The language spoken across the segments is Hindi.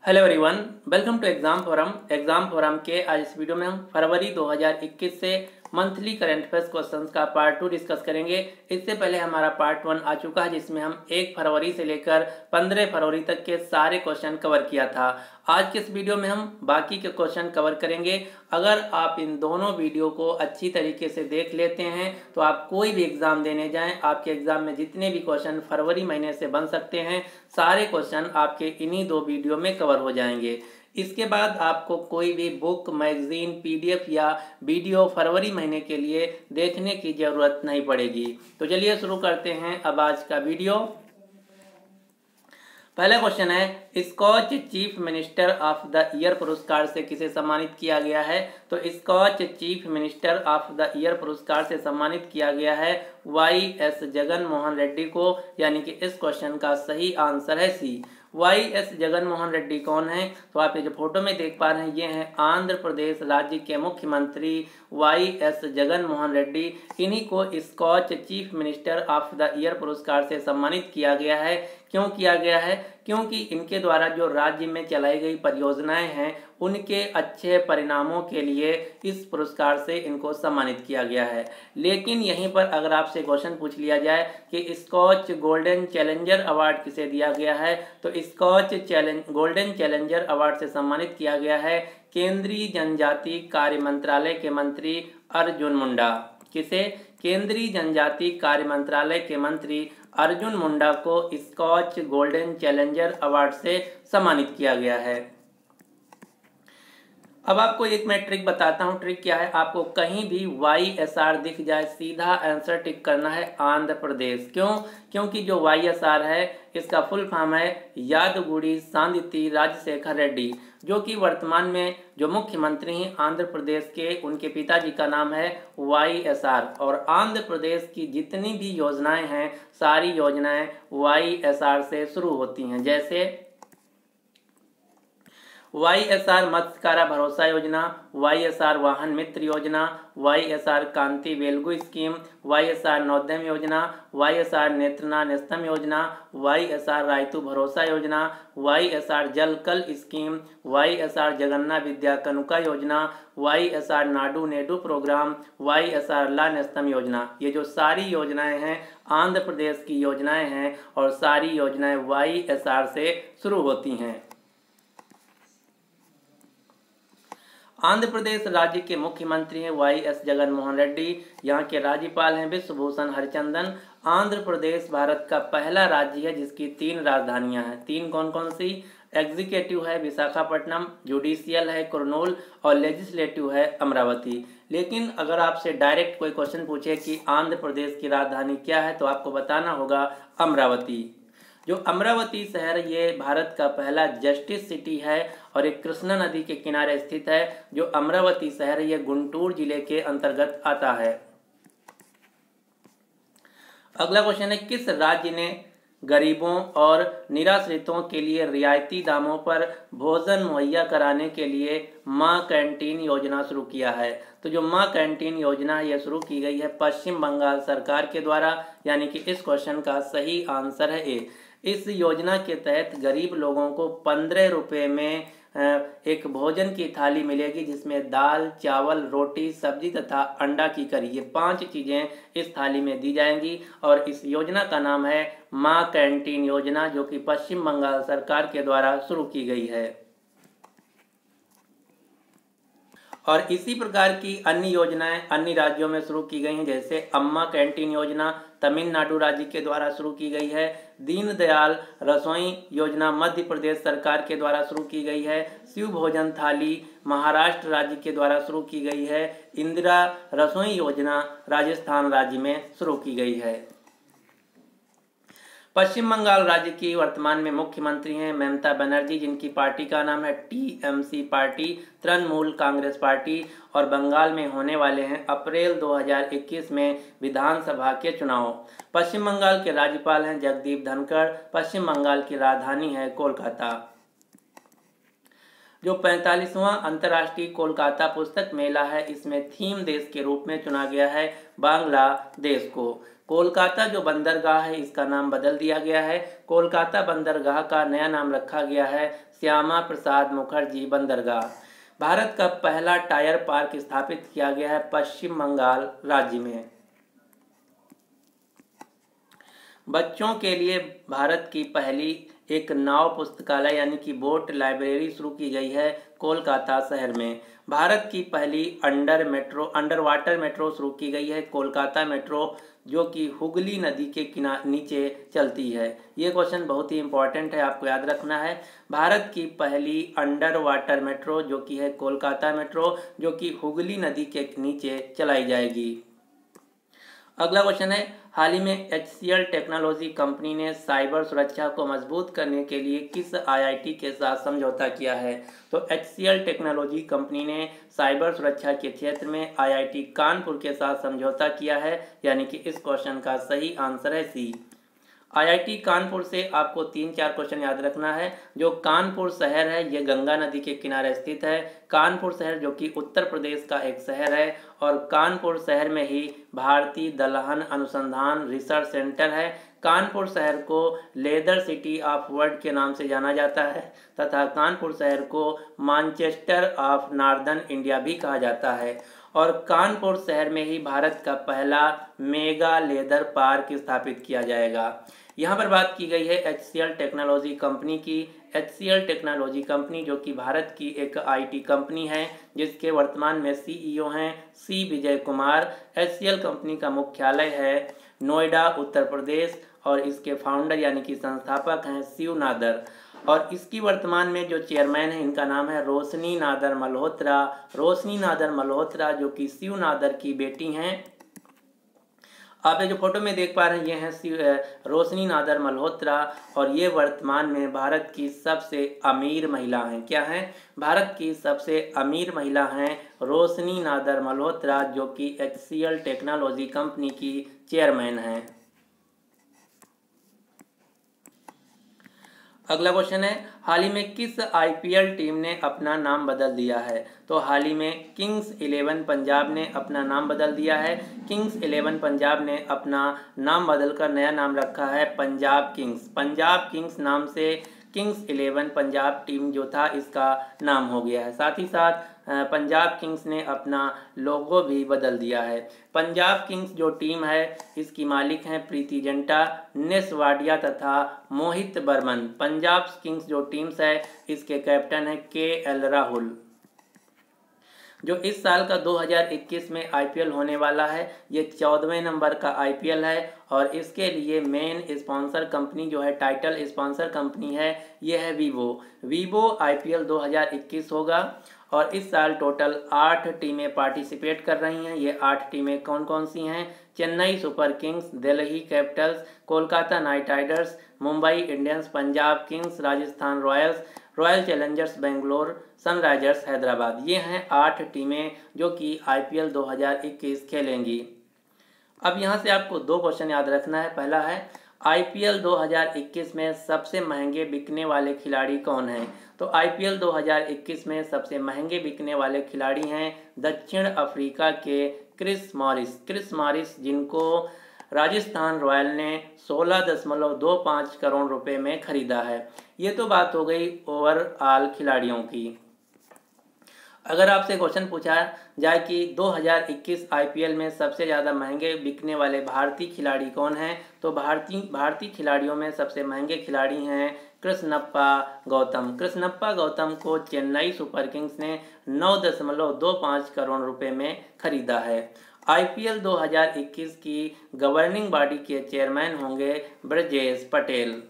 Hello everyone, welcome to exam forum के आज इस वीडियो में हम फरवरी 2021 से मंथली करंट अफेयर्स क्वेश्चंस का पार्ट 2 डिस्कस करेंगे। इससे पहले हमारा पार्ट 1 आ चुका है जिसमें हम 1 फरवरी से लेकर 15 फरवरी तक के सारे क्वेश्चन कवर किया था। आज के इस वीडियो में हम बाकी के क्वेश्चन कवर करेंगे। अगर आप इन दोनों वीडियो को अच्छी तरीके से देख लेते हैं तो आप कोई भी एग्जाम देने जाएं, आपके एग्जाम में जितने भी क्वेश्चन फरवरी महीने से बन सकते हैं सारे क्वेश्चन आपके इन्हीं 2 वीडियो में कवर हो जाएंगे। इसके बाद आपको कोई भी बुक, मैगजीन, पीडीएफ या वीडियो फरवरी महीने के लिए देखने की जरूरत नहीं पड़ेगी। तो चलिए शुरू करते हैं अब आज का वीडियो। पहला क्वेश्चन है, Skoch chief minister of the year पुरस्कार से किसे सम्मानित किया गया है? तो Skoch chief minister of the year पुरस्कार से सम्मानित किया गया है वाई.एस. जगन मोहन रेड्डी को, यानी कि इस क्वेश्चन का सही आंसर है सी। वाई.एस. जगन मोहन रेड्डी कौन है? तो आप ये जो फोटो में देख पा रहे हैं ये हैं आंध्र प्रदेश राज्य के मुख्यमंत्री वाई.एस. जगन मोहन रेड्डी। इन्हीं को Skoch chief minister of the year पुरस्कार से सम्मानित किया गया है। क्यों किया गया है? क्योंकि इनके द्वारा जो राज्य में चलाई गई परियोजनाएं हैं उनके अच्छे परिणामों के लिए इस पुरस्कार से इनको सम्मानित किया गया है। लेकिन यहीं पर अगर आपसे क्वेश्चन पूछ लिया जाए कि स्कॉच गोल्डन चैलेंजर अवार्ड किसे दिया गया है, तो स्कॉच गोल्डन चैलेंजर अवार्ड से सम्मानित किया गया है केंद्रीय जनजातीय कार्य मंत्रालय के मंत्री अर्जुन मुंडा। किसे? केंद्रीय जनजातीय कार्य मंत्रालय के मंत्री अर्जुन मुंडा को स्कॉच गोल्डन चैलेंजर अवार्ड से सम्मानित किया गया है। अब आपको एक मैं ट्रिक बताता हूँ। ट्रिक क्या है? आपको कहीं भी वाई.एस.आर. दिख जाए सीधा आंसर टिक करना है आंध्र प्रदेश। क्यों? क्योंकि जो वाई.एस.आर. है इसका फुल फॉर्म है यादगुड़ी सांदिती राजशेखर रेड्डी, जो कि वर्तमान में जो मुख्यमंत्री हैं आंध्र प्रदेश के, उनके पिताजी का नाम है वाई.एस.आर. और आंध्र प्रदेश की जितनी भी योजनाएं हैं सारी योजनाएं वाई.एस.आर. से शुरू होती हैं। जैसे वाई.एस.आर. मत्स्यकारा भरोसा योजना, वाई.एस.आर. वाहन मित्र योजना, वाई.एस.आर. कांति वेलगु स्कीम, वाई.एस.आर. नवोद्यम योजना, वाई.एस.आर. नेत्रना नेस्तम योजना, वाई.एस.आर. रायतु भरोसा योजना, वाई.एस.आर. जल कल स्कीम, वाई.एस.आर. जगन्ना विद्या कनुका योजना, वाई.एस.आर. नाडू नेडू प्रोग्राम, वाई.एस.आर. ला नेस्तम योजना। ये जो सारी योजनाएं हैं आंध्र प्रदेश की योजनाएं हैं और सारी योजनाएं वाई.एस.आर. से शुरू होती हैं। आंध्र प्रदेश राज्य के मुख्यमंत्री हैं वाई.एस. जगन मोहन रेड्डी। यहाँ के राज्यपाल हैं विश्वभूषण हरिचंदन। आंध्र प्रदेश भारत का पहला राज्य है जिसकी 3 राजधानियां हैं। 3 कौन कौन सी? एग्जीक्यूटिव है विशाखापट्टनम, जुडिशियल है कुरनूल और लेजिस्लेटिव है अमरावती। लेकिन अगर आपसे डायरेक्ट कोई क्वेश्चन पूछे कि आंध्र प्रदेश की राजधानी क्या है तो आपको बताना होगा अमरावती। जो अमरावती शहर ये भारत का पहला जस्टिस सिटी है और एक कृष्णा नदी के किनारे स्थित है। जो अमरावती शहर ये गुंटूर जिले के अंतर्गत आता है। अगला क्वेश्चन है, किस राज्य ने गरीबों और निराश्रितों के लिए रियायती दामों पर भोजन मुहैया कराने के लिए माँ कैंटीन योजना शुरू किया है? तो जो माँ कैंटीन योजना है यह शुरू की गई है पश्चिम बंगाल सरकार के द्वारा, यानी कि इस क्वेश्चन का सही आंसर है ए। इस योजना के तहत गरीब लोगों को 15 रुपये में एक भोजन की थाली मिलेगी जिसमें दाल, चावल, रोटी, सब्जी तथा अंडा की करी, ये 5 चीजें इस थाली में दी जाएंगी। और इस योजना का नाम है माँ कैंटीन योजना, जो कि पश्चिम बंगाल सरकार के द्वारा शुरू की गई है। और इसी प्रकार की अन्य योजनाएं अन्य राज्यों में शुरू की गई हैं। जैसे अम्मा कैंटीन योजना तमिलनाडु राज्य के द्वारा शुरू की गई है। दीनदयाल रसोई योजना मध्य प्रदेश सरकार के द्वारा शुरू की गई है। शिव भोजन थाली महाराष्ट्र राज्य के द्वारा शुरू की गई है। इंदिरा रसोई योजना राजस्थान राज्य में शुरू की गई है। पश्चिम बंगाल राज्य की वर्तमान में मुख्यमंत्री हैं ममता बनर्जी, जिनकी पार्टी का नाम है TMC party, Trinamool Congress party. और बंगाल में होने वाले हैं अप्रैल 2021 में विधानसभा के चुनाव। पश्चिम बंगाल के राज्यपाल हैं जगदीप धनखड़। पश्चिम बंगाल की राजधानी है कोलकाता। जो 45वां अंतर्राष्ट्रीय कोलकाता पुस्तक मेला है इसमें थीम देश के रूप में चुना गया है बांग्लादेश को। कोलकाता जो बंदरगाह है इसका नाम बदल दिया गया है। कोलकाता बंदरगाह का नया नाम रखा गया है श्यामा प्रसाद मुखर्जी बंदरगाह। भारत का पहला टायर पार्क स्थापित किया गया है पश्चिम बंगाल राज्य में। बच्चों के लिए भारत की पहली एक नाव पुस्तकालय यानी कि बोट लाइब्रेरी शुरू की गई है कोलकाता शहर में। भारत की पहली अंडर वाटर मेट्रो शुरू की गई है कोलकाता मेट्रो, जो कि हुगली नदी के नीचे चलती है। ये क्वेश्चन बहुत ही इंपॉर्टेंट है, आपको याद रखना है। भारत की पहली अंडर वाटर मेट्रो जो कि है कोलकाता मेट्रो, जो कि हुगली नदी के नीचे चलाई जाएगी। अगला क्वेश्चन है, हाल ही में HCL टेक्नोलॉजी कंपनी ने साइबर सुरक्षा को मजबूत करने के लिए किस IIT के साथ समझौता किया है? तो HCL टेक्नोलॉजी कंपनी ने साइबर सुरक्षा के क्षेत्र में IIT कानपुर के साथ समझौता किया है, यानी कि इस क्वेश्चन का सही आंसर है सी। IIT कानपुर से आपको 3-4 क्वेश्चन याद रखना है। जो कानपुर शहर है ये गंगा नदी के किनारे स्थित है। कानपुर शहर जो कि उत्तर प्रदेश का एक शहर है, और कानपुर शहर में ही भारतीय दलहन अनुसंधान रिसर्च सेंटर है। कानपुर शहर को लेदर सिटी ऑफ वर्ल्ड के नाम से जाना जाता है, तथा कानपुर शहर को मैनचेस्टर ऑफ नॉर्दर्न इंडिया भी कहा जाता है। और कानपुर शहर में ही भारत का पहला मेगा लेदर पार्क स्थापित किया जाएगा। यहाँ पर बात की गई है HCL टेक्नोलॉजी कंपनी की। HCL टेक्नोलॉजी कंपनी जो कि भारत की एक IT कंपनी है, जिसके वर्तमान में CEO हैं C Vijay Kumar. HCL company का मुख्यालय है नोएडा उत्तर प्रदेश, और इसके फाउंडर यानी कि संस्थापक हैं शिव नादर। और इसकी वर्तमान में जो चेयरमैन है इनका नाम है रोशनी नादर मल्होत्रा। रोशनी नादर मल्होत्रा जो कि शिव नादर की बेटी हैं। आप ये जो फोटो में देख पा रहे हैं ये हैं रोशनी नादर मल्होत्रा, और ये वर्तमान में भारत की सबसे अमीर महिला हैं। क्या हैं? भारत की सबसे अमीर महिला हैं रोशनी नादर मल्होत्रा, जो कि HCL टेक्नोलॉजी कंपनी की चेयरमैन हैं। अगला क्वेश्चन है, हाल ही में किस IPL टीम ने अपना नाम बदल दिया है? तो हाल ही में किंग्स 11 पंजाब ने अपना नाम बदल दिया है। किंग्स 11 पंजाब ने अपना नाम बदलकर नया नाम रखा है पंजाब किंग्स। पंजाब किंग्स नाम से किंग्स 11 पंजाब टीम जो था इसका नाम हो गया है। साथ ही साथ पंजाब किंग्स ने अपना लोगो भी बदल दिया है। पंजाब किंग्स जो टीम है इसकी मालिक हैं प्रीति जिंटा, नेस वाडिया तथा मोहित बर्मन। पंजाब किंग्स जो टीम्स है इसके कैप्टन है KL राहुल। जो इस साल का 2021 में IPL होने वाला है, ये 14वें नंबर का IPL है, और इसके लिए मेन स्पॉन्सर कंपनी जो है, टाइटल स्पॉन्सर कंपनी है, ये है वीवो IPL 2021 होगा। और इस साल टोटल 8 टीमें पार्टिसिपेट कर रही हैं। ये 8 टीमें कौन कौन सी हैं? Chennai super Kings, Delhi Capitals, Kolkata night Riders, Mumbai Indians, Punjab Kings, Rajasthan Royals, royal Challengers Bangalore, Sunrisers Hyderabad. ये हैं 8 टीमें जो कि IPL 2021 खेलेंगी। अब यहाँ से आपको 2 क्वेश्चन याद रखना है। पहला है, IPL 2021 में सबसे महंगे बिकने वाले खिलाड़ी कौन हैं? तो IPL 2021 में सबसे महंगे बिकने वाले खिलाड़ी हैं दक्षिण अफ्रीका के क्रिस मॉरिस, जिनको राजस्थान रॉयल ने 16.25 करोड़ रुपए में खरीदा है। ये तो बात हो गई ओवरऑल खिलाड़ियों की। अगर आपसे क्वेश्चन पूछा जाए कि 2021 IPL में सबसे ज़्यादा महंगे बिकने वाले भारतीय खिलाड़ी कौन हैं, तो भारतीय खिलाड़ियों में सबसे महंगे खिलाड़ी हैं कृष्णप्पा गौतम को चेन्नई सुपर किंग्स ने 9.25 करोड़ रुपए में खरीदा है। IPL 2021 की गवर्निंग बॉडी के चेयरमैन होंगे ब्रजेश पटेल।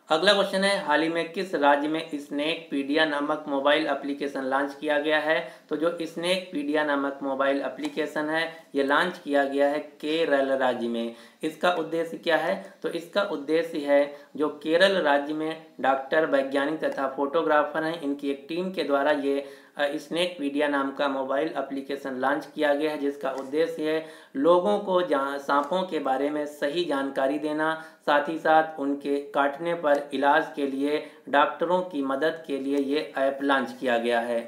अगला क्वेश्चन है, हाल ही में किस राज्य में स्नैकपीडिया नामक मोबाइल एप्लीकेशन लॉन्च किया गया है? तो जो स्नैकपीडिया नामक मोबाइल एप्लीकेशन है ये लॉन्च किया गया है केरल राज्य में। इसका उद्देश्य क्या है? तो इसका उद्देश्य है जो केरल राज्य में डॉक्टर, वैज्ञानिक तथा फोटोग्राफर हैं, इनकी एक टीम के द्वारा ये स्नैकपीडिया नाम का मोबाइल एप्लीकेशन लॉन्च किया गया है, जिसका उद्देश्य है लोगों को सांपों के बारे में सही जानकारी देना, साथ ही साथ उनके काटने पर इलाज के लिए डॉक्टरों की मदद के लिए ये ऐप लॉन्च किया गया है।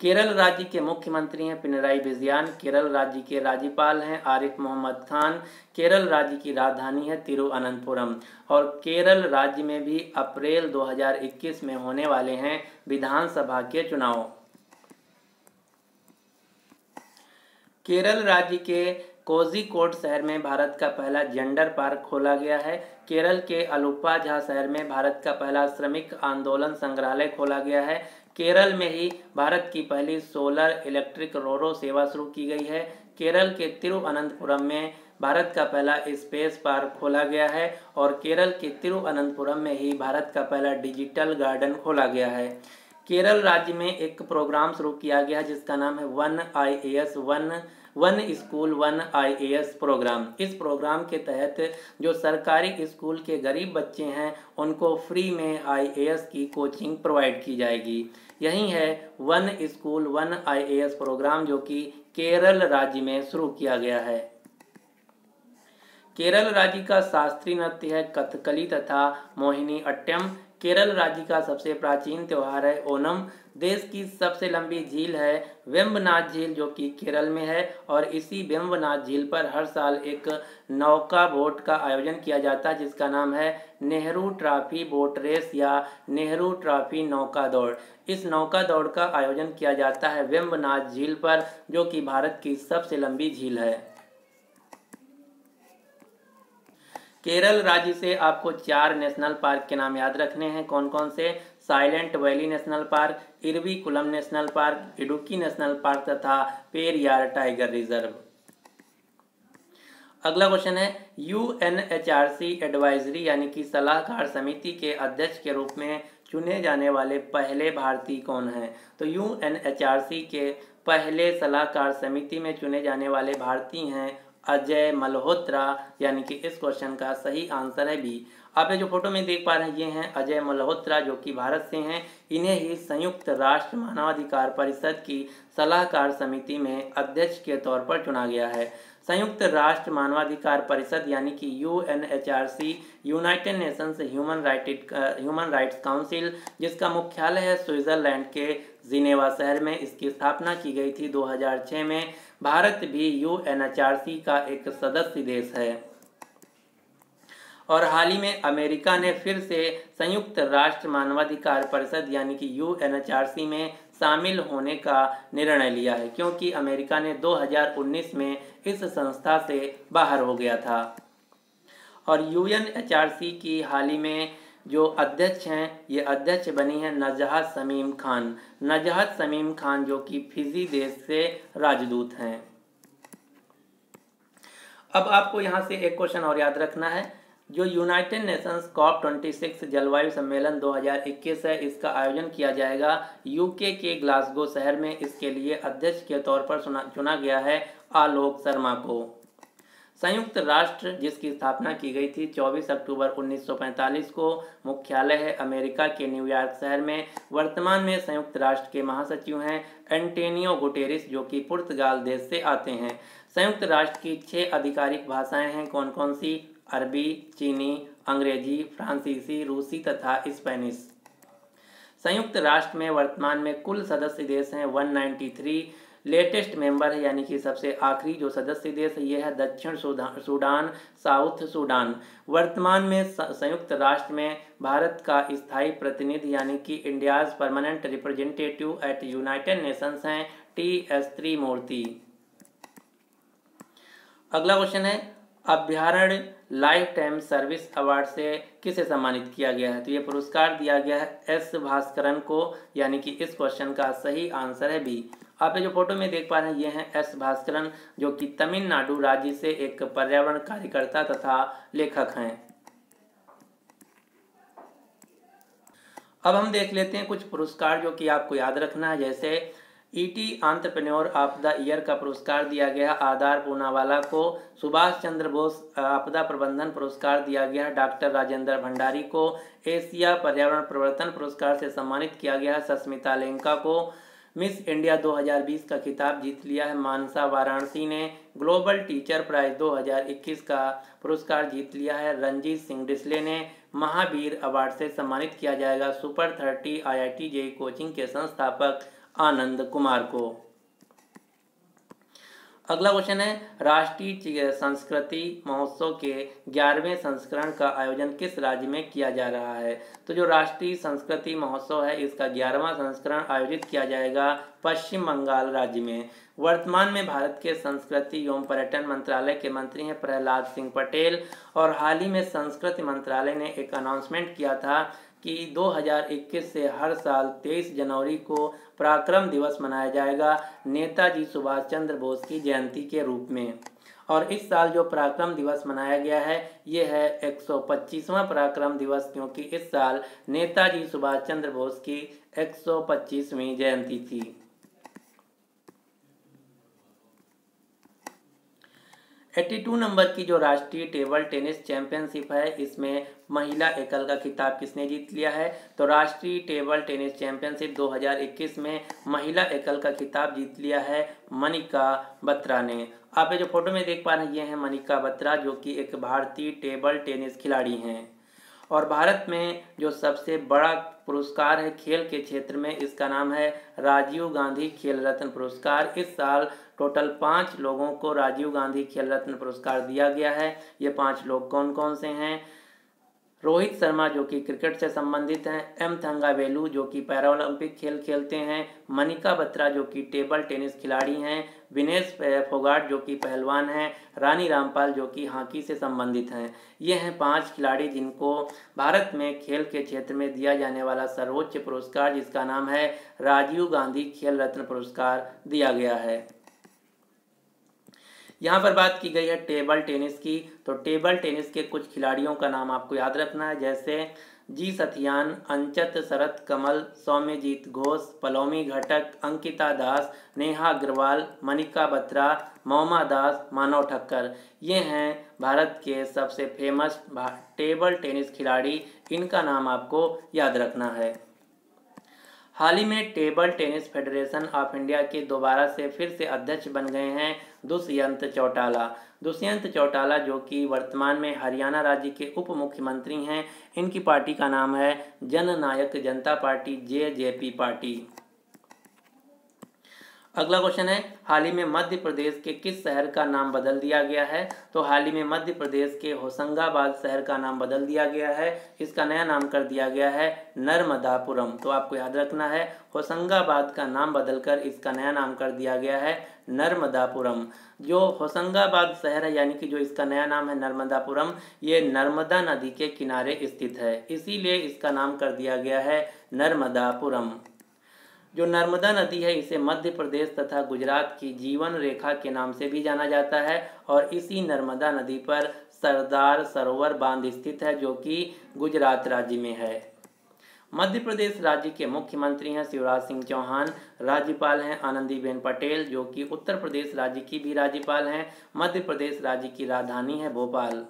केरल राज्य के मुख्यमंत्री हैं पिनराई विजयन। केरल राज्य के राज्यपाल हैं आरिफ मोहम्मद खान। केरल राज्य की राजधानी है तिरुवनंतपुरम। और केरल राज्य में भी अप्रैल 2021 में होने वाले हैं विधानसभा के चुनाव। केरल राज्य के कोझिकोड शहर में भारत का पहला जेंडर पार्क खोला गया है। केरल के अलुप्पाझा शहर में भारत का पहला श्रमिक आंदोलन संग्रहालय खोला गया है। केरल में ही भारत की पहली सोलर इलेक्ट्रिक रोरो सेवा शुरू की गई है। केरल के तिरुवनंतपुरम में भारत का पहला स्पेस पार्क खोला गया है। और केरल के तिरुवनंतपुरम में ही भारत का पहला डिजिटल गार्डन खोला गया है। केरल राज्य में एक प्रोग्राम शुरू किया गया जिसका नाम है one school one IAS programme. इस प्रोग्राम के तहत जो सरकारी स्कूल के गरीब बच्चे हैं उनको फ्री में IAS की कोचिंग प्रोवाइड की जाएगी। यही है one school one IAS programme जो कि केरल राज्य में शुरू किया गया है। केरल राज्य का शास्त्रीय नृत्य है कथकली तथा मोहिनी अट्टम। केरल राज्य का सबसे प्राचीन त्यौहार है ओणम। देश की सबसे लंबी झील है वेम्बनाड झील जो कि केरल में है। और इसी वेम्बनाड झील पर हर साल एक नौका बोट का आयोजन किया जाता है जिसका नाम है नेहरू ट्रॉफी बोट रेस या नेहरू ट्रॉफी नौका दौड़। इस नौका दौड़ का आयोजन किया जाता है वेम्बनाड झील पर जो कि भारत की सबसे लंबी झील है। केरल राज्य से आपको 4 नेशनल पार्क के नाम याद रखने हैं। कौन कौन से? Silent valley national park, Eravikulam national park, Idukki national park तथा पेरियार टाइगर रिजर्व। अगला क्वेश्चन है UNHRC एडवाइजरी यानी कि सलाहकार समिति के अध्यक्ष के रूप में चुने जाने वाले पहले भारतीय कौन हैं? तो UNHRC के पहले सलाहकार समिति में चुने जाने वाले भारतीय हैं अजय मल्होत्रा, यानी कि इस क्वेश्चन का सही आंसर है बी। आप ये जो फोटो में देख पा रहे हैं ये हैं अजय मल्होत्रा जो कि भारत से हैं। इन्हें ही संयुक्त राष्ट्र मानवाधिकार परिषद की सलाहकार समिति में अध्यक्ष के तौर पर चुना गया है। संयुक्त राष्ट्र मानवाधिकार परिषद यानी कि UNHRC United Nations human rights council जिसका मुख्यालय है स्विट्जरलैंड के जिनेवा शहर में, इसकी स्थापना की गई थी 2006 में। भारत भी UNHRC का एक सदस्य देश है। और हाल ही में अमेरिका ने फिर से संयुक्त राष्ट्र मानवाधिकार परिषद यानी कि UNHRC में शामिल होने का निर्णय लिया है क्योंकि अमेरिका ने 2019 में इस संस्था से बाहर हो गया था। और UNHRC की हाल ही में जो अध्यक्ष हैं ये अध्यक्ष बनी है नजहत शमीम खान। नजहत शमीम खान जो कि फिजी देश से राजदूत हैं। अब आपको यहाँ से एक क्वेश्चन और याद रखना है। जो यूनाइटेड नेशंस COP26 जलवायु सम्मेलन 2021 है इसका आयोजन किया जाएगा UK के ग्लासगो शहर में। इसके लिए अध्यक्ष के तौर पर चुना गया है आलोक शर्मा को। संयुक्त राष्ट्र जिसकी स्थापना की गई थी 24 अक्टूबर 1945 को, मुख्यालय है अमेरिका के न्यूयॉर्क शहर में। वर्तमान में संयुक्त राष्ट्र के महासचिव हैं एंटोनियो गुटेरेस जो कि पुर्तगाल देश से आते हैं। संयुक्त राष्ट्र की 6 आधिकारिक भाषाएं हैं। कौन कौन सी? अरबी, चीनी, अंग्रेजी, फ्रांसीसी, रूसी तथा स्पेनिश। संयुक्त राष्ट्र में वर्तमान में कुल सदस्य देश हैं 193। लेटेस्ट मेंबर है यानी कि सबसे आखिरी जो सदस्य देश है ये है दक्षिण सूडान, साउथ सूडान। वर्तमान में संयुक्त राष्ट्र में भारत का स्थायी प्रतिनिधि यानी कि India's permanent representative at United Nations हैं TS त्रिमूर्ति। अगला क्वेश्चन है अभ्यारण्य लाइफ टाइम सर्विस अवार्ड से किसे सम्मानित किया गया है? तो ये पुरस्कार दिया गया है S भास्करन को, यानी कि इस क्वेश्चन का सही आंसर है बी। आप ये जो फोटो में देख पा रहे हैं ये हैं S भास्करन जो कि तमिलनाडु राज्य से एक पर्यावरण कार्यकर्ता तथा लेखक हैं। अब हम देख लेते हैं कुछ पुरस्कार जो कि आपको याद रखना है। जैसे ET entrepreneur of the year का पुरस्कार दिया गया आधार पूनावाला को। सुभाष चंद्र बोस आपदा प्रबंधन पुरस्कार दिया गया डॉक्टर राजेंद्र भंडारी को। एशिया पर्यावरण परिवर्तन पुरस्कार से सम्मानित किया गया सस्मिता लेंका को। मिस इंडिया 2020 का खिताब जीत लिया है मानसा वाराणसी ने। ग्लोबल टीचर प्राइज 2021 का पुरस्कार जीत लिया है रंजीत सिंह डिसले ने। महावीर अवार्ड से सम्मानित किया जाएगा सुपर 30 IIT JEE कोचिंग के संस्थापक आनंद कुमार को। अगला क्वेश्चन है, राष्ट्रीय संस्कृति महोत्सव के 11वें संस्करण का आयोजन किस राज्य में किया जा रहा है? तो जो राष्ट्रीय संस्कृति महोत्सव है इसका 11वां संस्करण आयोजित किया जाएगा पश्चिम बंगाल राज्य में। वर्तमान में भारत के संस्कृति एवं पर्यटन मंत्रालय के मंत्री हैं प्रहलाद सिंह पटेल, और हाल ही में संस्कृति मंत्रालय ने एक अनाउंसमेंट किया था कि 2021 से हर साल 23 जनवरी को पराक्रम दिवस मनाया जाएगा नेताजी सुभाष चंद्र बोस की जयंती के रूप में। और इस साल जो पराक्रम दिवस मनाया गया है ये है 125वां पराक्रम दिवस, क्योंकि इस साल नेताजी सुभाष चंद्र बोस की 125वीं जयंती थी। 82 नंबर की जो राष्ट्रीय टेबल टेनिस चैंपियनशिप है इसमें महिला एकल का खिताब किसने जीत लिया है? तो राष्ट्रीय टेबल टेनिस चैंपियनशिप 2021 में महिला एकल का खिताब जीत लिया है मनिका बत्रा ने। आप ये जो फोटो में देख पा रहे हैं ये है मनिका बत्रा, जो कि एक भारतीय टेबल टेनिस खिलाड़ी हैं। और भारत में जो सबसे बड़ा पुरस्कार है खेल के क्षेत्र में इसका नाम है राजीव गांधी खेल रत्न पुरस्कार। इस साल टोटल 5 लोगों को राजीव गांधी खेल रत्न पुरस्कार दिया गया है। ये 5 लोग कौन कौन से हैं? रोहित शर्मा जो कि क्रिकेट से संबंधित हैं, एम थंगावेलु जो कि पैरालंपिक खेल खेलते हैं, मनिका बत्रा जो कि टेबल टेनिस खिलाड़ी हैं, विनेश फोगाट जो कि पहलवान हैं, रानी रामपाल जो कि हॉकी से संबंधित हैं। ये हैं 5 खिलाड़ी जिनको भारत में खेल के क्षेत्र में दिया जाने वाला सर्वोच्च पुरस्कार जिसका नाम है राजीव गांधी खेल रत्न पुरस्कार दिया गया है। यहाँ पर बात की गई है टेबल टेनिस की, तो टेबल टेनिस के कुछ खिलाड़ियों का नाम आपको याद रखना है, जैसे जी सथियान, अंचत शरत कमल, सौम्यजीत घोष, पलोमी घटक, अंकिता दास, नेहा अग्रवाल, मनिका बत्रा, मौमा दास, मानव ठक्कर। ये हैं भारत के सबसे फेमस टेबल टेनिस खिलाड़ी, इनका नाम आपको याद रखना है। हाल ही में table tennis federation of India के दोबारा से फिर से अध्यक्ष बन गए हैं दुष्यंत चौटाला। दुष्यंत चौटाला जो कि वर्तमान में हरियाणा राज्य के उप मुख्यमंत्री हैं, इनकी पार्टी का नाम है जननायक जनता पार्टी जेजेपी पार्टी। अगला क्वेश्चन है, हाल ही में मध्य प्रदेश के किस शहर का नाम बदल दिया गया है? तो हाल ही में मध्य प्रदेश के होशंगाबाद शहर का नाम बदल दिया गया है, इसका नया नाम कर दिया गया है नर्मदापुरम। तो आपको याद रखना है होशंगाबाद का नाम बदलकर इसका नया नाम कर दिया गया है नर्मदापुरम। जो होशंगाबाद शहर है यानी कि जो इसका नया नाम है नर्मदापुरम, ये नर्मदा नदी के किनारे स्थित है, इसीलिए इसका नाम कर दिया गया है नर्मदापुरम। जो नर्मदा नदी है इसे मध्य प्रदेश तथा गुजरात की जीवन रेखा के नाम से भी जाना जाता है, और इसी नर्मदा नदी पर सरदार सरोवर बांध स्थित है जो कि गुजरात राज्य में है। मध्य प्रदेश राज्य के मुख्यमंत्री हैं शिवराज सिंह चौहान, राज्यपाल हैं आनंदीबेन पटेल जो कि उत्तर प्रदेश राज्य की भी राज्यपाल हैं। मध्य प्रदेश राज्य की राजधानी है भोपाल।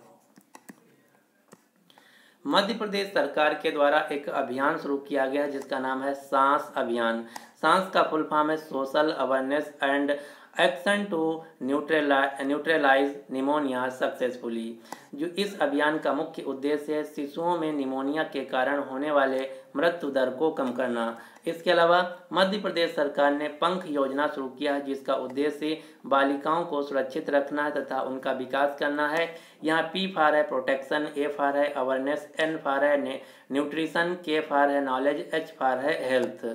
मध्य प्रदेश सरकार के द्वारा एक अभियान शुरू किया गया है जिसका नाम है सांस अभियान। सांस का फुल फॉर्म है social awareness and action to neutralise pneumonia successfully. जो इस अभियान का मुख्य उद्देश्य है शिशुओं में निमोनिया के कारण होने वाले मृत्यु दर को कम करना। इसके अलावा मध्य प्रदेश सरकार ने पंख योजना शुरू किया है जिसका उद्देश्य बालिकाओं को सुरक्षित रखना है तथा उनका विकास करना है। यहाँ P फॉर है प्रोटेक्शन, A फॉर है अवेयरनेस, N फॉर है न्यूट्रिशन, K फॉर है नॉलेज, H फॉर है हेल्थ।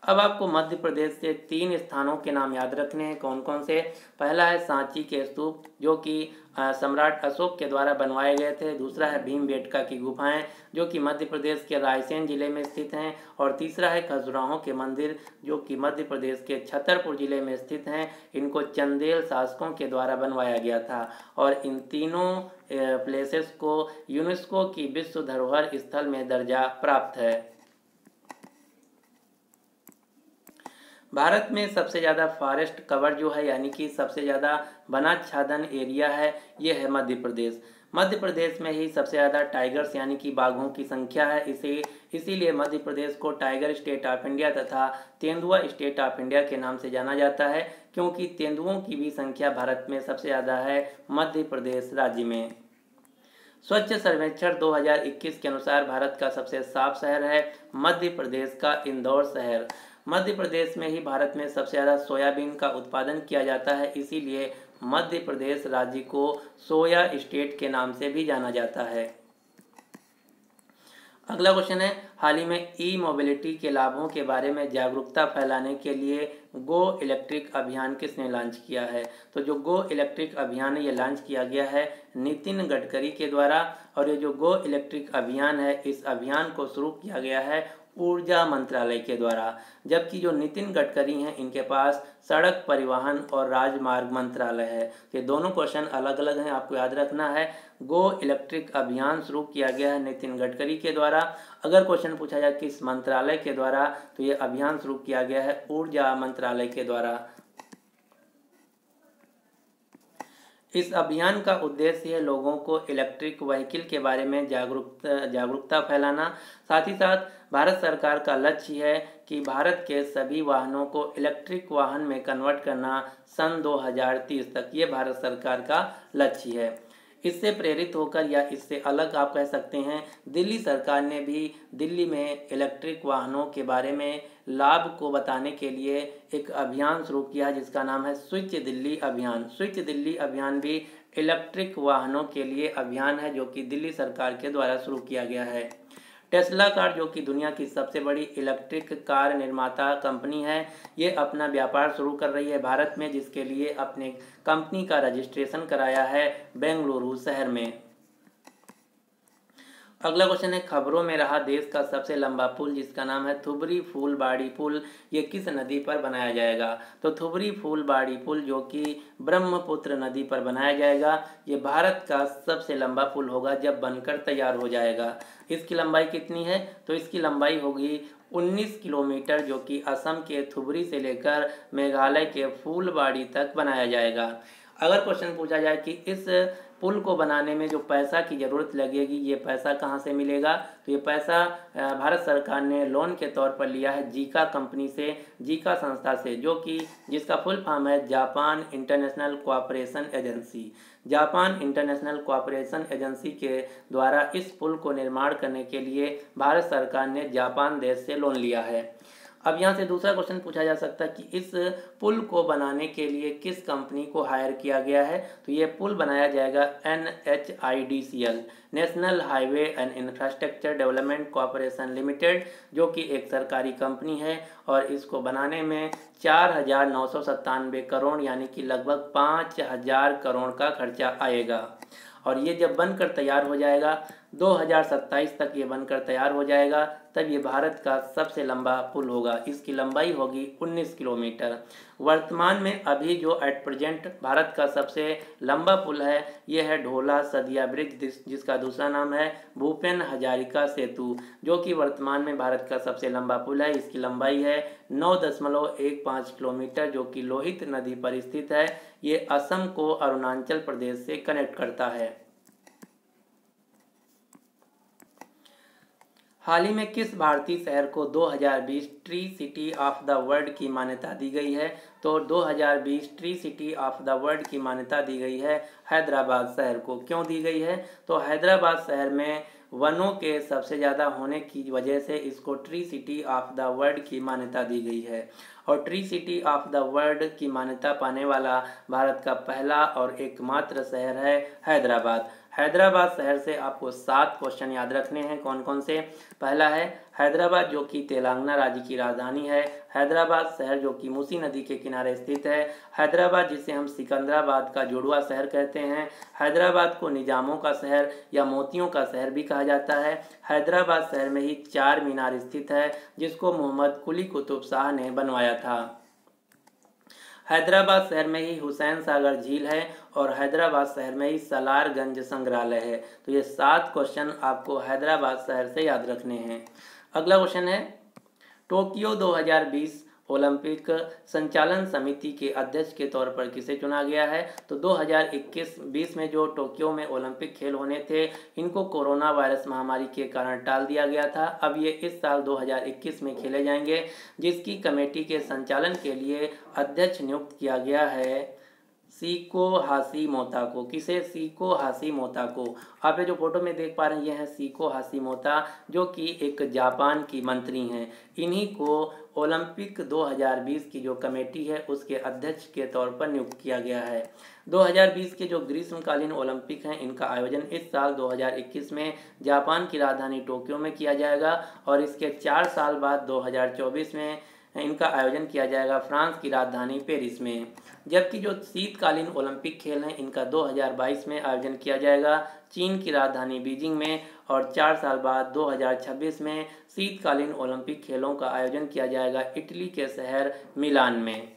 अब आपको मध्य प्रदेश से 3 स्थानों के नाम याद रखने हैं। कौन कौन से? पहला है सांची के स्तूप जो कि सम्राट अशोक के द्वारा बनवाए गए थे। दूसरा है भीमबेटका की गुफाएं जो कि मध्य प्रदेश के रायसेन जिले में स्थित हैं। और तीसरा है खजुराहो के मंदिर जो कि मध्य प्रदेश के छतरपुर जिले में स्थित हैं। इनको चंदेल शासकों के द्वारा बनवाया गया था और इन तीनों प्लेसेस को यूनेस्को की विश्व धरोहर स्थल में दर्जा प्राप्त है। भारत में सबसे ज़्यादा फॉरेस्ट कवर जो है यानी कि सबसे ज़्यादा वनाच्छादन एरिया है ये है मध्य प्रदेश। मध्य प्रदेश में ही सबसे ज़्यादा टाइगर्स यानी कि बाघों की संख्या है। इसीलिए मध्य प्रदेश को टाइगर स्टेट ऑफ इंडिया तथा तेंदुआ स्टेट ऑफ इंडिया के नाम से जाना जाता है, क्योंकि तेंदुओं की भी संख्या भारत में सबसे ज़्यादा है मध्य प्रदेश राज्य में। स्वच्छ सर्वेक्षण 2021 के अनुसार भारत का सबसे साफ शहर है मध्य प्रदेश का इंदौर शहर। मध्य प्रदेश में ही भारत में सबसे ज़्यादा सोयाबीन का उत्पादन किया जाता है, इसीलिए मध्य प्रदेश राज्य को सोया स्टेट के नाम से भी जाना जाता है। अगला क्वेश्चन है, हाल ही में ई मोबिलिटी के लाभों के बारे में जागरूकता फैलाने के लिए गो इलेक्ट्रिक अभियान किसने लॉन्च किया है? तो जो गो इलेक्ट्रिक अभियान है ये लॉन्च किया गया है नितिन गडकरी के द्वारा, और ये जो गो इलेक्ट्रिक अभियान है इस अभियान को शुरू किया गया है ऊर्जा मंत्रालय के द्वारा, जबकि जो नितिन गडकरी हैं इनके पास सड़क परिवहन और राजमार्ग मंत्रालय है। ये दोनों क्वेश्चन अलग अलग हैं, आपको याद रखना है। गो इलेक्ट्रिक अभियान शुरू किया गया है नितिन गडकरी के द्वारा। अगर क्वेश्चन पूछा जाए किस मंत्रालय के द्वारा, तो ये अभियान शुरू किया गया है ऊर्जा मंत्रालय के द्वारा। इस अभियान का उद्देश्य है लोगों को इलेक्ट्रिक व्हीकल के बारे में जागरूकता फैलाना। साथ ही साथ भारत सरकार का लक्ष्य है कि भारत के सभी वाहनों को इलेक्ट्रिक वाहन में कन्वर्ट करना सन 2030 तक, ये भारत सरकार का लक्ष्य है। इससे प्रेरित होकर या इससे अलग आप कह सकते हैं, दिल्ली सरकार ने भी दिल्ली में इलेक्ट्रिक वाहनों के बारे में लाभ को बताने के लिए एक अभियान शुरू किया जिसका नाम है स्विच दिल्ली अभियान। स्विच दिल्ली अभियान भी इलेक्ट्रिक वाहनों के लिए अभियान है जो कि दिल्ली सरकार के द्वारा शुरू किया गया है। टेस्ला कार जो कि दुनिया की सबसे बड़ी इलेक्ट्रिक कार निर्माता कंपनी है, ये अपना व्यापार शुरू कर रही है भारत में, जिसके लिए अपने कंपनी का रजिस्ट्रेशन कराया है बेंगलुरु शहर में। अगला क्वेश्चन है, खबरों में रहा देश का सबसे लंबा पुल जिसका नाम है थुबरी फूलबाड़ी पुल, ये किस नदी पर बनाया जाएगा? तो थुबरी फूलबाड़ी पुल जो कि ब्रह्मपुत्र नदी पर बनाया जाएगा, ये भारत का सबसे लंबा पुल होगा जब बनकर तैयार हो जाएगा। इसकी लंबाई कितनी है? तो इसकी लंबाई होगी 19 किलोमीटर, जो कि असम के थुबरी से लेकर मेघालय के फूलबाड़ी तक बनाया जाएगा। अगर क्वेश्चन पूछा जाए कि इस पुल को बनाने में जो पैसा की ज़रूरत लगेगी, ये पैसा कहाँ से मिलेगा? तो ये पैसा भारत सरकार ने लोन के तौर पर लिया है जीका कंपनी से, जीका संस्था से, जो कि जिसका फुल फॉर्म है Japan international cooperation agency. Japan international cooperation agency के द्वारा इस पुल को निर्माण करने के लिए भारत सरकार ने जापान देश से लोन लिया है। अब यहाँ से दूसरा क्वेश्चन पूछा जा सकता है कि इस पुल को बनाने के लिए किस कंपनी को हायर किया गया है? तो ये पुल बनाया जाएगा NHIDCL, national highway and infrastructure development corporation limited, जो कि एक सरकारी कंपनी है, और इसको बनाने में 4,997 करोड़ यानी कि लगभग 5,000 करोड़ का खर्चा आएगा। और ये जब बनकर तैयार हो जाएगा 2027 तक ये बनकर तैयार हो जाएगा, तब ये भारत का सबसे लंबा पुल होगा। इसकी लंबाई होगी 19 किलोमीटर। वर्तमान में अभी जो एट प्रेजेंट भारत का सबसे लंबा पुल है ये है ढोला सदिया ब्रिज, जिसका दूसरा नाम है भूपेन हजारिका सेतु, जो कि वर्तमान में भारत का सबसे लंबा पुल है। इसकी लंबाई है 9.15 किलोमीटर, जो कि लोहित नदी पर स्थित है। ये असम को अरुणाचल प्रदेश से कनेक्ट करता है। हाल ही में किस भारतीय शहर को 2020 tree city of the world की मान्यता दी गई है? तो 2020 tree city of the world की मान्यता दी गई है हैदराबाद शहर को। क्यों दी गई है? तो हैदराबाद शहर में वनों के सबसे ज़्यादा होने की वजह से इसको tree city of the world की मान्यता दी गई है। और tree city of the world की मान्यता पाने वाला भारत का पहला और एकमात्र शहर है हैदराबाद। हैदराबाद शहर से आपको 7 क्वेश्चन याद रखने हैं। कौन कौन से? पहला है हैदराबाद, जो कि तेलंगाना राज्य की राजधानी है। हैदराबाद शहर जो कि मूसी नदी के किनारे स्थित है। हैदराबाद जिसे हम सिकंदराबाद का जुड़वा शहर कहते हैं। हैदराबाद को निजामों का शहर या मोतियों का शहर भी कहा जाता है। हैदराबाद शहर में ही 4 मीनार स्थित है, जिसको मोहम्मद कुली कुतुब शाह ने बनवाया था। हैदराबाद शहर में ही हुसैन सागर झील है और हैदराबाद शहर में ही सलारगंज संग्रहालय है। तो ये 7 क्वेश्चन आपको हैदराबाद शहर से याद रखने हैं। अगला क्वेश्चन है, टोक्यो 2020 ओलंपिक संचालन समिति के अध्यक्ष के तौर पर किसे चुना गया है? तो 2021-20 में जो टोक्यो में ओलंपिक खेल होने थे, इनको कोरोना वायरस महामारी के कारण टाल दिया गया था। अब ये इस साल 2021 में खेले जाएंगे, जिसकी कमेटी के संचालन के लिए अध्यक्ष नियुक्त किया गया है सीको हाशिमोतो को। किसे? सीको हाशिमोतो को। आप ये जो फोटो में देख पा रहे हैं ये है सीको हाशिमोतो, जो कि एक जापान की मंत्री हैं। इन्हीं को ओलंपिक 2020 की जो कमेटी है उसके अध्यक्ष के तौर पर नियुक्त किया गया है। 2020 के जो ग्रीष्मकालीन ओलंपिक हैं इनका आयोजन इस साल 2021 में जापान की राजधानी टोक्यो में किया जाएगा और इसके 4 साल बाद 2024 में इनका आयोजन किया जाएगा फ्रांस की राजधानी पेरिस में। जबकि जो शीतकालीन ओलंपिक खेल हैं इनका 2022 में आयोजन किया जाएगा चीन की राजधानी बीजिंग में और 4 साल बाद 2026 में शीतकालीन ओलंपिक खेलों का आयोजन किया जाएगा इटली के शहर मिलान में।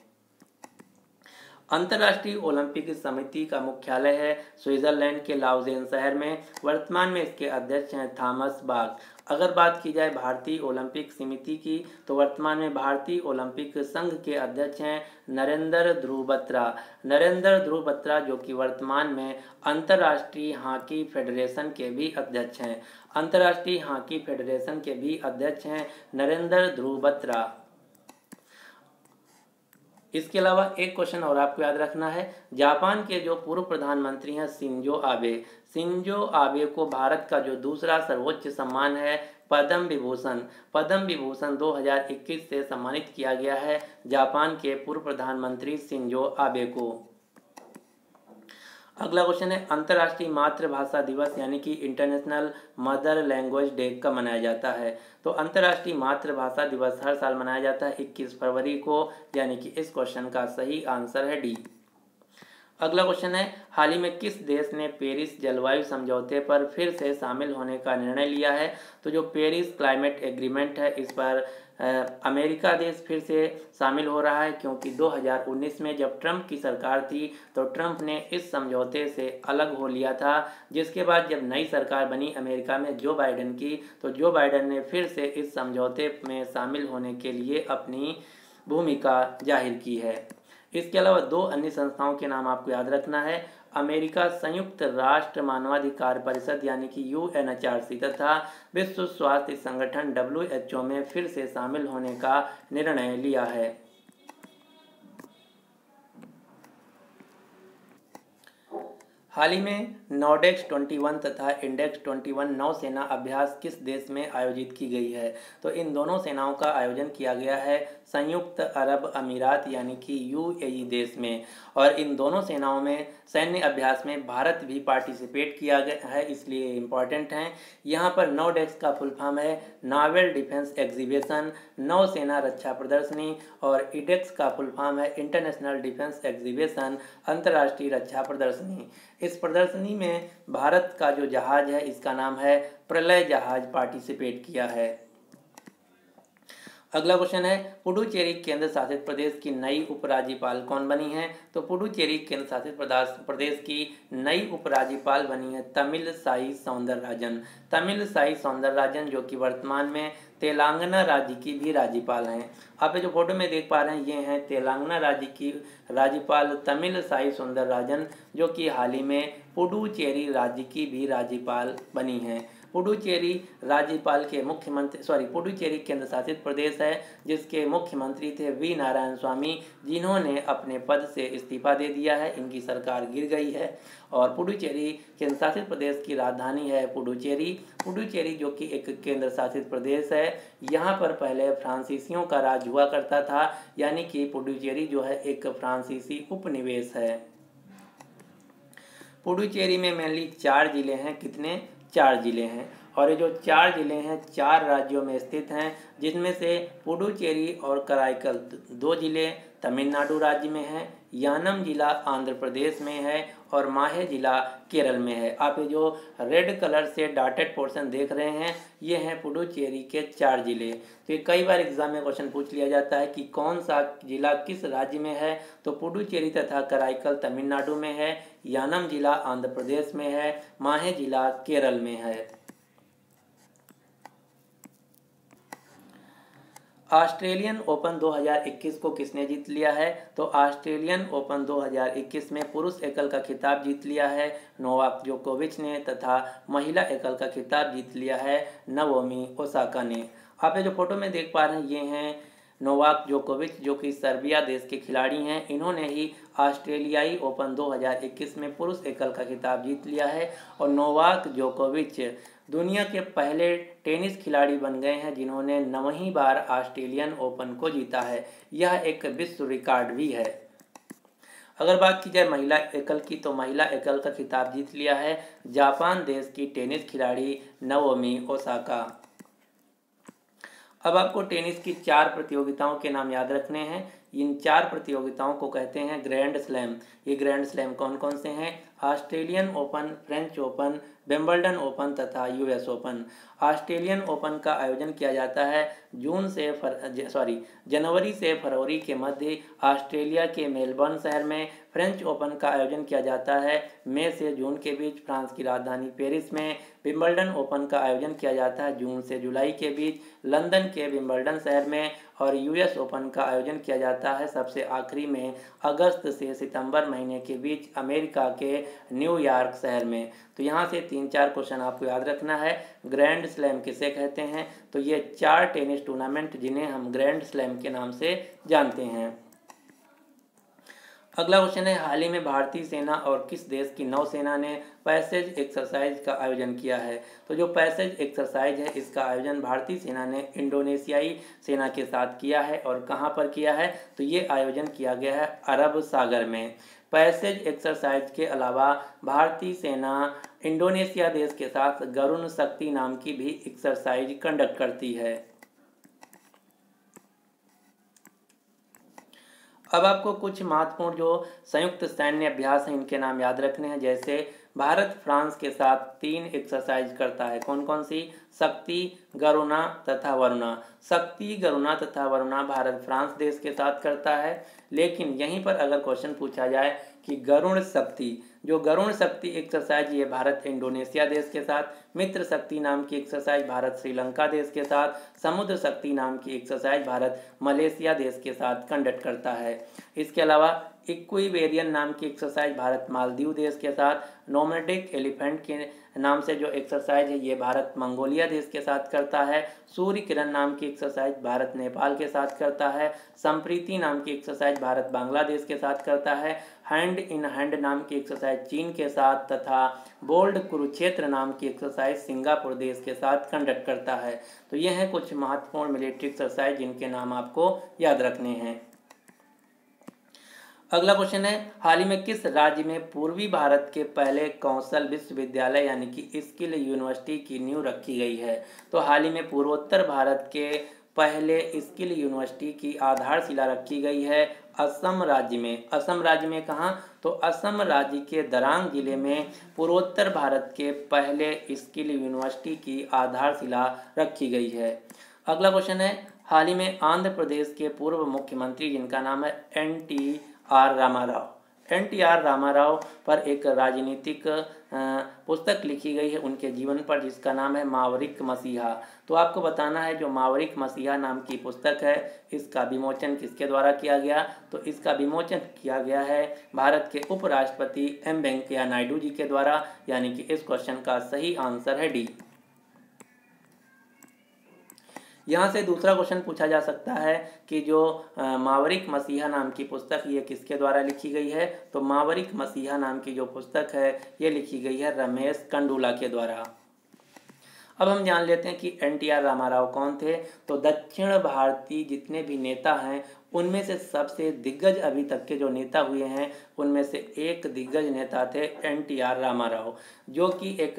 अंतर्राष्ट्रीय ओलंपिक समिति का मुख्यालय है स्विट्जरलैंड के लाउजेन शहर में। वर्तमान में इसके अध्यक्ष हैं थॉमस बाक। अगर बात की जाए भारतीय ओलंपिक समिति की तो वर्तमान में भारतीय ओलंपिक संघ के अध्यक्ष हैं नरेंद्र ध्रुव बत्रा। नरेंद्र ध्रुव बत्रा जो कि वर्तमान में अंतर्राष्ट्रीय हॉकी फेडरेशन के भी अध्यक्ष हैं। अंतर्राष्ट्रीय हॉकी फेडरेशन के भी अध्यक्ष हैं नरेंद्र ध्रुव बत्रा। इसके अलावा एक क्वेश्चन और आपको याद रखना है, जापान के जो पूर्व प्रधानमंत्री हैं शिंजो आबे। शिंजो आबे को भारत का जो दूसरा सर्वोच्च सम्मान है पद्म विभूषण 2021 से सम्मानित किया गया है जापान के पूर्व प्रधानमंत्री शिंजो आबे को। अगला क्वेश्चन है, अंतर्राष्ट्रीय मातृभाषा दिवस यानी कि इंटरनेशनल मदर लैंग्वेज डे कब मनाया जाता है? तो अंतर्राष्ट्रीय मातृभाषा दिवस हर साल मनाया जाता है 21 फरवरी को, यानी कि इस क्वेश्चन का सही आंसर है डी। अगला क्वेश्चन है, हाल ही में किस देश ने पेरिस जलवायु समझौते पर फिर से शामिल होने का निर्णय लिया है? तो जो पेरिस क्लाइमेट एग्रीमेंट है इस पर अमेरिका देश फिर से शामिल हो रहा है, क्योंकि 2019 में जब ट्रंप की सरकार थी तो ट्रंप ने इस समझौते से अलग हो लिया था। जिसके बाद जब नई सरकार बनी अमेरिका में जो बाइडेन की, तो जो बाइडेन ने फिर से इस समझौते में शामिल होने के लिए अपनी भूमिका जाहिर की है। इसके अलावा दो अन्य संस्थाओं के नाम आपको याद रखना है, अमेरिका संयुक्त राष्ट्र मानवाधिकार परिषद यानी कि UNHRC तथा विश्व स्वास्थ्य संगठन WHO में फिर से शामिल होने का निर्णय लिया है। हाल ही में नॉर्डेक्स 21 तथा इंडेक्स 21 नौसेना अभ्यास किस देश में आयोजित की गई है? तो इन दोनों सेनाओं का आयोजन किया गया है संयुक्त अरब अमीरात यानी कि UAE देश में, और इन दोनों सेनाओं में सैन्य अभ्यास में भारत भी पार्टिसिपेट किया गया है, इसलिए इम्पॉर्टेंट हैं। यहाँ पर नॉर्डेक्स का फुल फॉर्म है नावल डिफेंस एग्जीबिशन, नौसेना रक्षा प्रदर्शनी, और इडेक्स का फुल फॉर्म है इंटरनेशनल डिफेंस एग्जीबिशन, अंतर्राष्ट्रीय रक्षा प्रदर्शनी। इस प्रदर्शनी में भारत का जो जहाज है इसका नाम है प्रलय जहाज पार्टिसिपेट किया है। अगला क्वेश्चन है, पुडुचेरी केंद्र शासित प्रदेश की नई उपराज्यपाल कौन बनी है? तो पुडुचेरी केंद्र शासित प्रदेश की नई उपराज्यपाल बनी है तमिलसाई सौंदरराजन। तमिलसाई सौंदरराजन जो कि वर्तमान में तेलंगाना राज्य की भी राज्यपाल हैं। आप ये जो फोटो में देख पा रहे हैं ये हैं तेलंगाना राज्य की राज्यपाल तमिलसाई सौंदरराजन, जो कि हाल ही में पुडुचेरी राज्य की भी राज्यपाल बनी हैं। पुडुचेरी राज्यपाल के पुडुचेरी केंद्र शासित प्रदेश है जिसके मुख्यमंत्री थे वी नारायण स्वामी, जिन्होंने अपने पद से इस्तीफा दे दिया है। इनकी सरकार गिर गई है और पुडुचेरी केंद्र शासित प्रदेश की राजधानी है पुडुचेरी। पुडुचेरी जो कि एक केंद्र शासित प्रदेश है, यहाँ पर पहले फ्रांसीसियों का राज हुआ करता था, यानी कि पुडुचेरी जो है एक फ्रांसीसी उपनिवेश है। पुडुचेरी में मेनली 4 जिले हैं। कितने? 4 जिले हैं, और ये जो 4 जिले हैं 4 राज्यों में स्थित हैं, जिनमें से पुडुचेरी और कराईकल 2 जिले तमिलनाडु राज्य में हैं, यानम जिला आंध्र प्रदेश में है और माहे जिला केरल में है। आप ये जो रेड कलर से डॉटेड पोर्शन देख रहे हैं ये हैं पुडुचेरी के 4 जिले। तो ये कई बार एग्जाम में क्वेश्चन पूछ लिया जाता है कि कौन सा जिला किस राज्य में है, तो पुडुचेरी तथा कराईकल तमिलनाडु में है, यानम जिला आंध्र प्रदेश में है, माहे जिला केरल में है। ऑस्ट्रेलियन ओपन 2021 को किसने जीत लिया है? तो ऑस्ट्रेलियन ओपन 2021 में पुरुष एकल का खिताब जीत लिया है नोवाक जोकोविच ने, तथा महिला एकल का खिताब जीत लिया है नाओमी ओसाका ने। आप ये जो फोटो में देख पा रहे हैं ये हैं नोवाक जोकोविच जो कि सर्बिया देश के खिलाड़ी हैं, इन्होंने ही ऑस्ट्रेलियाई ओपन 2021 में पुरुष एकल का खिताब जीत लिया है। और नोवाक जोकोविच दुनिया के पहले टेनिस खिलाड़ी बन गए हैं जिन्होंने 9वीं बार ऑस्ट्रेलियन ओपन को जीता है। यह एक विश्व रिकॉर्ड भी है। अगर बात की जाए महिला एकल की, तो महिला एकल का खिताब जीत लिया है जापान देश की टेनिस खिलाड़ी नाओमी ओसाका। अब आपको टेनिस की 4 प्रतियोगिताओं के नाम याद रखने हैं। इन 4 प्रतियोगिताओं को कहते हैं ग्रैंड स्लैम। ये ग्रैंड स्लैम कौन कौन से हैं? Australian open, French open, Wimbledon open तथा यूएस ओपन। ऑस्ट्रेलियन ओपन का आयोजन किया जाता है जनवरी से फरवरी के मध्य ऑस्ट्रेलिया के मेलबर्न शहर में। फ्रेंच ओपन का आयोजन किया जाता है मई से जून के बीच फ्रांस की राजधानी पेरिस में। विंबलडन ओपन का आयोजन किया जाता है जून से जुलाई के बीच लंदन के विंबलडन शहर में। और यूएस ओपन का आयोजन किया जाता है सबसे आखिरी में अगस्त से सितंबर महीने के बीच अमेरिका के न्यूयॉर्क शहर में। तो यहाँ से 3-4 क्वेश्चन आपको याद रखना है। ग्रैंड स्लैम किसे कहते हैं? तो ये 4 टेनिस टूर्नामेंट जिन्हें हम ग्रैंड स्लैम के नाम से जानते हैं। अगला क्वेश्चन है, हाल ही में भारतीय सेना और किस देश की नौसेना ने पैसेज एक्सरसाइज का आयोजन किया है? तो जो पैसेज एक्सरसाइज है इसका आयोजन भारतीय सेना ने इंडोनेशियाई सेना के साथ किया है। और कहाँ पर किया है? तो ये आयोजन किया गया है अरब सागर में। पैसेज एक्सरसाइज के अलावा भारतीय सेना इंडोनेशिया देश के साथ गरुण शक्ति नाम की भी एक्सरसाइज कंडक्ट करती है। अब आपको कुछ महत्वपूर्ण जो संयुक्त सैन्य अभ्यास हैं इनके नाम याद रखने हैं। जैसे भारत फ्रांस के साथ 3 एक्सरसाइज करता है। कौन कौन सी? शक्ति, गरुणा तथा वरुणा। शक्ति, गरुणा तथा वरुणा भारत फ्रांस देश के साथ करता है। लेकिन यहीं पर अगर क्वेश्चन पूछा जाए कि गरुण शक्ति, जो गरुण शक्ति एक्सरसाइज ये भारत इंडोनेशिया देश के साथ, मित्र शक्ति नाम की एक्सरसाइज भारत श्रीलंका देश के साथ, समुद्र शक्ति नाम की एक्सरसाइज भारत मलेशिया देश के साथ कंडक्ट करता है। इसके अलावा इक्विवेरियन नाम की एक्सरसाइज भारत मालदीव देश के साथ, नोमैडिक एलिफेंट के नाम से जो एक्सरसाइज है ये भारत मंगोलिया देश के साथ करता है। सूर्य किरण नाम की एक्सरसाइज भारत नेपाल के साथ करता है। संप्रीति नाम की एक्सरसाइज भारत बांग्लादेश के साथ करता है। हैंड इन हैंड नाम की एक्सरसाइज चीन के साथ तथा बोल्ड कुरुक्षेत्र नाम की एक्सरसाइज सिंगापुर देश के साथ कंडक्ट करता है। तो ये हैं कुछ महत्वपूर्ण मिलिट्री एक्सरसाइज जिनके नाम आपको याद रखने हैं। अगला क्वेश्चन है, हाल ही में किस राज्य में पूर्वी भारत के पहले कौशल विश्वविद्यालय यानी कि स्किल यूनिवर्सिटी की नींव रखी गई है? तो हाल ही में पूर्वोत्तर भारत के पहले स्किल यूनिवर्सिटी की आधारशिला रखी गई है असम राज्य में। असम राज्य में कहाँ? तो असम राज्य के दरांग जिले में पूर्वोत्तर भारत के पहले स्किल यूनिवर्सिटी की आधारशिला रखी गई है। अगला क्वेश्चन है, हाल ही में आंध्र प्रदेश के पूर्व मुख्यमंत्री जिनका नाम है NTR रामाराव पर एक राजनीतिक पुस्तक लिखी गई है उनके जीवन पर जिसका नाम है मावरिक मसीहा। तो आपको बताना है जो मावरिक मसीहा नाम की पुस्तक है इसका विमोचन किसके द्वारा किया गया? तो इसका विमोचन किया गया है भारत के उपराष्ट्रपति M वेंकैया नायडू जी के द्वारा, यानी कि इस क्वेश्चन का सही आंसर है डी। यहाँ से दूसरा क्वेश्चन पूछा जा सकता है कि जो मावरिक मसीहा नाम की पुस्तक ये किसके द्वारा लिखी गई है? तो मावरिक मसीहा नाम की जो पुस्तक है ये लिखी गई है रमेश कंडूला के द्वारा। अब हम जान लेते हैं कि NTR रामाराव कौन थे। तो दक्षिण भारतीय जितने भी नेता हैं उनमें से सबसे दिग्गज अभी तक के जो नेता हुए हैं उनमें से एक दिग्गज नेता थे NTR रामाराव, जो कि एक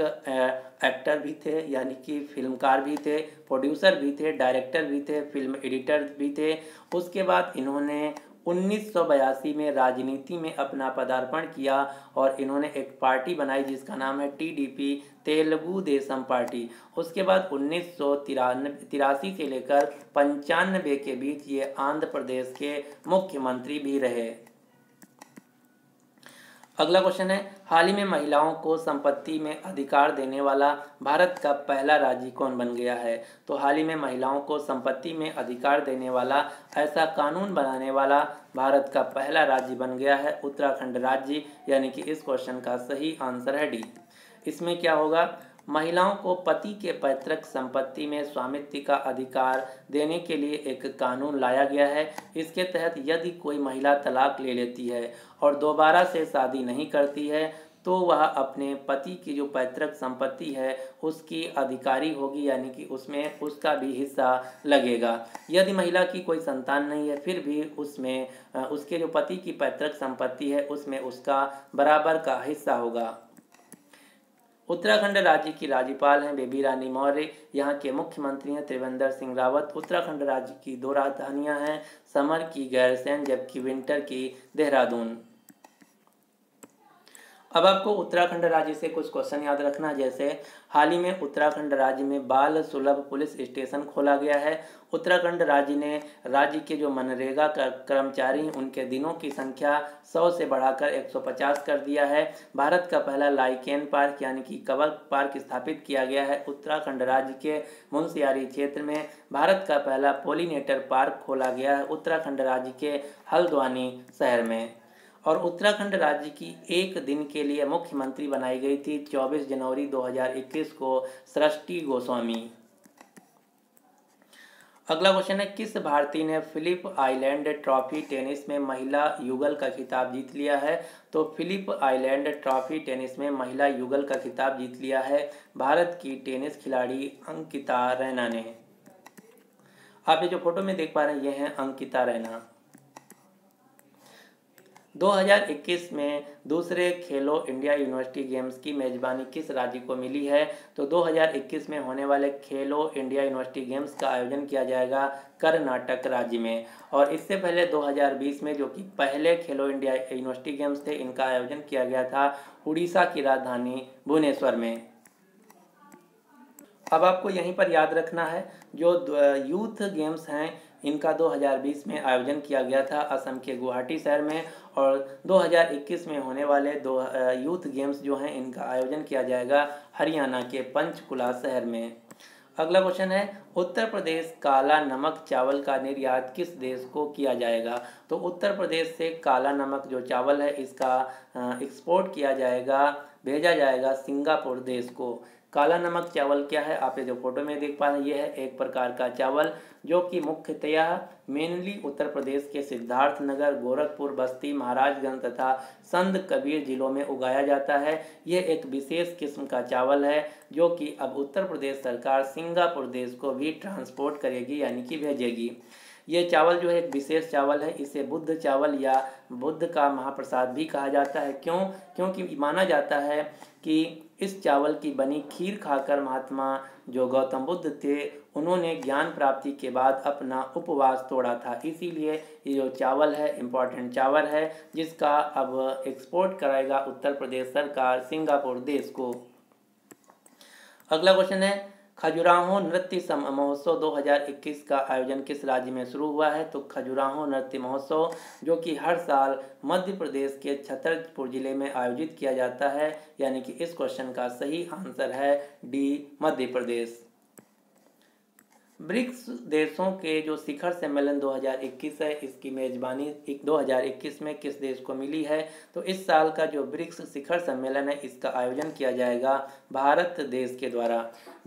एक्टर भी थे यानी कि फिल्मकार भी थे, प्रोड्यूसर भी थे, डायरेक्टर भी थे, फिल्म एडिटर भी थे। उसके बाद इन्होंने 1982 में राजनीति में अपना पदार्पण किया और इन्होंने एक पार्टी बनाई जिसका नाम है TDP तेलुगु देशम पार्टी। उसके बाद 1983 से लेकर 95 के बीच ये आंध्र प्रदेश के मुख्यमंत्री भी रहे। अगला क्वेश्चन है, हाल ही में महिलाओं को संपत्ति में अधिकार देने वाला भारत का पहला राज्य कौन बन गया है? तो हाल ही में महिलाओं को संपत्ति में अधिकार देने वाला ऐसा कानून बनाने वाला भारत का पहला राज्य बन गया है उत्तराखंड राज्य, यानी कि इस क्वेश्चन का सही आंसर है डी। इसमें क्या होगा? महिलाओं को पति के पैतृक संपत्ति में स्वामित्व का अधिकार देने के लिए एक कानून लाया गया है। इसके तहत यदि कोई महिला तलाक ले लेती है और दोबारा से शादी नहीं करती है तो वह अपने पति की जो पैतृक संपत्ति है उसकी अधिकारी होगी, यानी कि उसमें उसका भी हिस्सा लगेगा। यदि महिला की कोई संतान नहीं है फिर भी उसमें उसके जो पति की पैतृक संपत्ति है उसमें उसका बराबर का हिस्सा होगा। उत्तराखंड राज्य की राज्यपाल हैं बेबी रानी मौर्य। यहाँ के मुख्यमंत्री हैं त्रिवेंद्र सिंह रावत। उत्तराखंड राज्य की 2 राजधानियाँ हैं, समर की गैरसैंण जबकि विंटर की देहरादून। अब आपको उत्तराखंड राज्य से कुछ क्वेश्चन याद रखना, जैसे हाल ही में उत्तराखंड राज्य में बाल सुलभ पुलिस स्टेशन खोला गया है। उत्तराखंड राज्य ने राज्य के जो मनरेगा का कर्मचारी हैं उनके दिनों की संख्या 100 से बढ़ाकर 150 कर दिया है। भारत का पहला लाइकेन पार्क यानी कि कवक पार्क स्थापित किया गया है उत्तराखंड राज्य के मुनस्यारी क्षेत्र में। भारत का पहला पोलिनेटर पार्क खोला गया है उत्तराखंड राज्य के हल्द्वानी शहर में। और उत्तराखंड राज्य की एक दिन के लिए मुख्यमंत्री बनाई गई थी 24 जनवरी 2021 को सृष्टि गोस्वामी। अगला क्वेश्चन है, किस भारतीय ने फिलिप आइलैंड ट्रॉफी टेनिस में महिला युगल का खिताब जीत लिया है? तो फिलिप आइलैंड ट्रॉफी टेनिस में महिला युगल का खिताब जीत लिया है भारत की टेनिस खिलाड़ी अंकिता रैना ने। आप ये जो फोटो में देख पा रहे हैं ये हैं अंकिता रैना। 2021 में दूसरे खेलो इंडिया यूनिवर्सिटी गेम्स की मेजबानी किस राज्य को मिली है? तो 2021 में होने वाले खेलो इंडिया यूनिवर्सिटी गेम्स का आयोजन किया जाएगा कर्नाटक राज्य में। और इससे पहले 2020 में जो कि पहले खेलो इंडिया यूनिवर्सिटी गेम्स थे इनका आयोजन किया गया था उड़ीसा की राजधानी भुवनेश्वर में। अब आपको यहीं पर याद रखना है जो यूथ गेम्स हैं इनका 2020 में आयोजन किया गया था असम के गुवाहाटी शहर में, और 2021 में होने वाले यूथ गेम्स जो हैं इनका आयोजन किया जाएगा हरियाणा के पंचकुला शहर में। अगला क्वेश्चन है, उत्तर प्रदेश काला नमक चावल का निर्यात किस देश को किया जाएगा? तो उत्तर प्रदेश से काला नमक जो चावल है इसका एक्सपोर्ट किया जाएगा, भेजा जाएगा सिंगापुर देश को। काला नमक चावल क्या है? आप ये जो फोटो में देख पा रहे हैं ये है एक प्रकार का चावल जो कि मुख्यतया मेनली उत्तर प्रदेश के सिद्धार्थनगर, गोरखपुर, बस्ती, महाराजगंज तथा संत कबीर जिलों में उगाया जाता है। ये एक विशेष किस्म का चावल है जो कि अब उत्तर प्रदेश सरकार सिंगापुर देश को भी ट्रांसपोर्ट करेगी यानी कि भेजेगी। ये चावल जो है एक विशेष चावल है, इसे बुद्ध चावल या बुद्ध का महाप्रसाद भी कहा जाता है। क्यों? क्योंकि माना जाता है कि इस चावल की बनी खीर खाकर महात्मा जो गौतम बुद्ध थे उन्होंने ज्ञान प्राप्ति के बाद अपना उपवास तोड़ा था, इसीलिए ये जो चावल है इम्पोर्टेंट चावल है जिसका अब एक्सपोर्ट कराएगा उत्तर प्रदेश सरकार सिंगापुर देश को। अगला क्वेश्चन है, खजुराहो नृत्य महोत्सव 2021 का आयोजन किस राज्य में शुरू हुआ है? तो खजुराहो नृत्य महोत्सव जो कि हर साल मध्य प्रदेश के छतरपुर जिले में आयोजित किया जाता है, यानी कि इस क्वेश्चन का सही आंसर है डी मध्य प्रदेश। ब्रिक्स देशों के जो शिखर सम्मेलन 2021 है इसकी मेजबानी 2021 में किस देश को मिली है? तो इस साल का जो ब्रिक्स शिखर सम्मेलन है इसका आयोजन किया जाएगा भारत देश के द्वारा।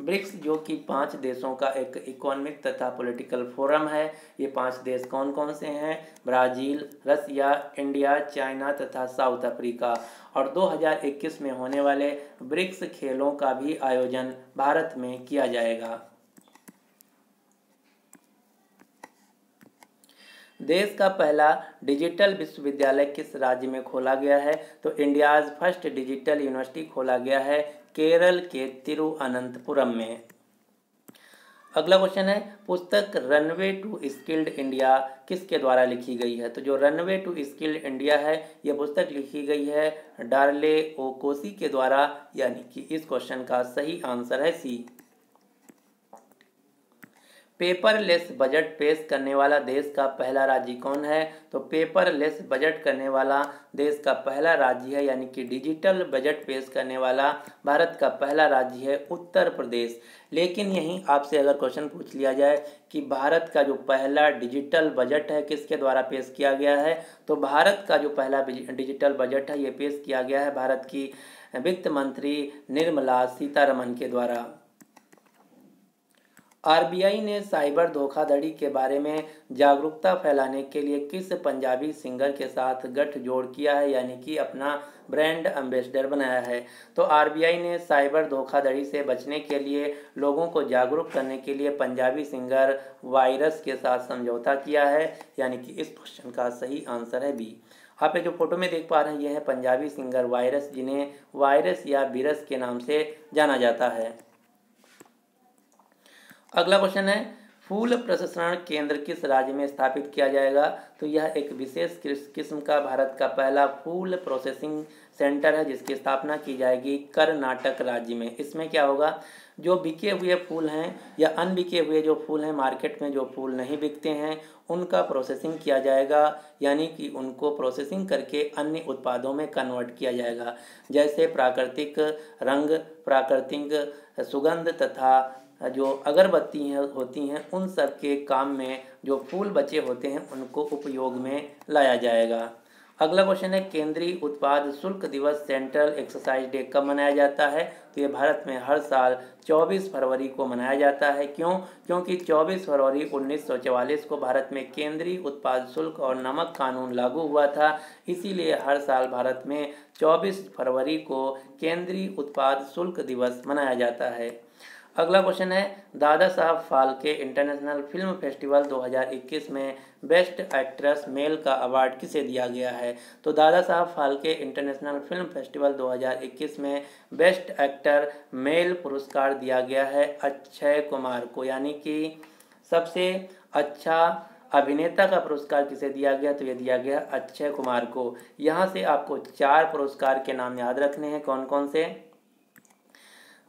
ब्रिक्स जो कि 5 देशों का एक इकोनॉमिक तथा पॉलिटिकल फोरम है। ये 5 देश कौन कौन से हैं? ब्राज़ील, रसिया, इंडिया, चाइना तथा साउथ अफ्रीका। और 2021 में होने वाले ब्रिक्स खेलों का भी आयोजन भारत में किया जाएगा। देश का पहला डिजिटल विश्वविद्यालय किस राज्य में खोला गया है? तो इंडियाज़ फर्स्ट डिजिटल यूनिवर्सिटी खोला गया है केरल के तिरुअनंतपुरम में। अगला क्वेश्चन है, पुस्तक रनवे टू स्किल्ड इंडिया किसके द्वारा लिखी गई है? तो जो रनवे टू स्किल्ड इंडिया है यह पुस्तक लिखी गई है डार्ले ओकोसी के द्वारा, यानी कि इस क्वेश्चन का सही आंसर है सी। पेपरलेस बजट पेश करने वाला देश का पहला राज्य कौन है? तो पेपरलेस बजट करने वाला देश का पहला राज्य है, यानी कि डिजिटल बजट पेश करने वाला भारत का पहला राज्य है उत्तर प्रदेश। लेकिन यहीं आपसे अगर क्वेश्चन पूछ लिया जाए कि भारत का जो पहला डिजिटल बजट है किसके द्वारा पेश किया गया है? तो भारत का जो पहला डिजिटल बजट है ये पेश किया गया है भारत की वित्त मंत्री निर्मला सीतारमण के द्वारा। आरबीआई ने साइबर धोखाधड़ी के बारे में जागरूकता फैलाने के लिए किस पंजाबी सिंगर के साथ गठजोड़ किया है, यानी कि अपना ब्रांड एम्बेसडर बनाया है। तो आरबीआई ने साइबर धोखाधड़ी से बचने के लिए लोगों को जागरूक करने के लिए पंजाबी सिंगर वायरस के साथ समझौता किया है, यानी कि इस क्वेश्चन का सही आंसर है बी। आप ये जो फोटो में देख पा रहे हैं ये है पंजाबी सिंगर वायरस, जिन्हें वायरस या बीरस के नाम से जाना जाता है। अगला क्वेश्चन है, फूल प्रसंस्करण केंद्र किस राज्य में स्थापित किया जाएगा? तो यह एक विशेष किस्म का भारत का पहला फूल प्रोसेसिंग सेंटर है, जिसकी स्थापना की जाएगी कर्नाटक राज्य में। इसमें क्या होगा, जो बिके हुए फूल हैं या अनबिके हुए जो फूल हैं, मार्केट में जो फूल नहीं बिकते हैं, उनका प्रोसेसिंग किया जाएगा, यानी कि उनको प्रोसेसिंग करके अन्य उत्पादों में कन्वर्ट किया जाएगा, जैसे प्राकृतिक रंग, प्राकृतिक सुगंध तथा जो अगरबत्ती होती हैं, उन सब के काम में जो फूल बचे होते हैं उनको उपयोग में लाया जाएगा। अगला क्वेश्चन है, केंद्रीय उत्पाद शुल्क दिवस सेंट्रल एक्साइज डे कब मनाया जाता है? तो ये भारत में हर साल 24 फरवरी को मनाया जाता है। क्यों? क्योंकि 24 फरवरी 1944 को भारत में केंद्रीय उत्पाद शुल्क और नमक कानून लागू हुआ था, इसीलिए हर साल भारत में 24 फरवरी को केंद्रीय उत्पाद शुल्क दिवस मनाया जाता है। अगला क्वेश्चन है, Dada Saheb Phalke international film festival 2021 में बेस्ट एक्ट्रेस मेल का अवार्ड किसे दिया गया है? तो Dada Saheb Phalke international film festival 2021 में बेस्ट एक्टर मेल पुरस्कार दिया गया है अक्षय कुमार को, यानी कि सबसे अच्छा अभिनेता का पुरस्कार किसे दिया गया? तो ये दिया गया अक्षय कुमार को। यहाँ से आपको 4 पुरस्कार के नाम याद रखने हैं, कौन कौन से।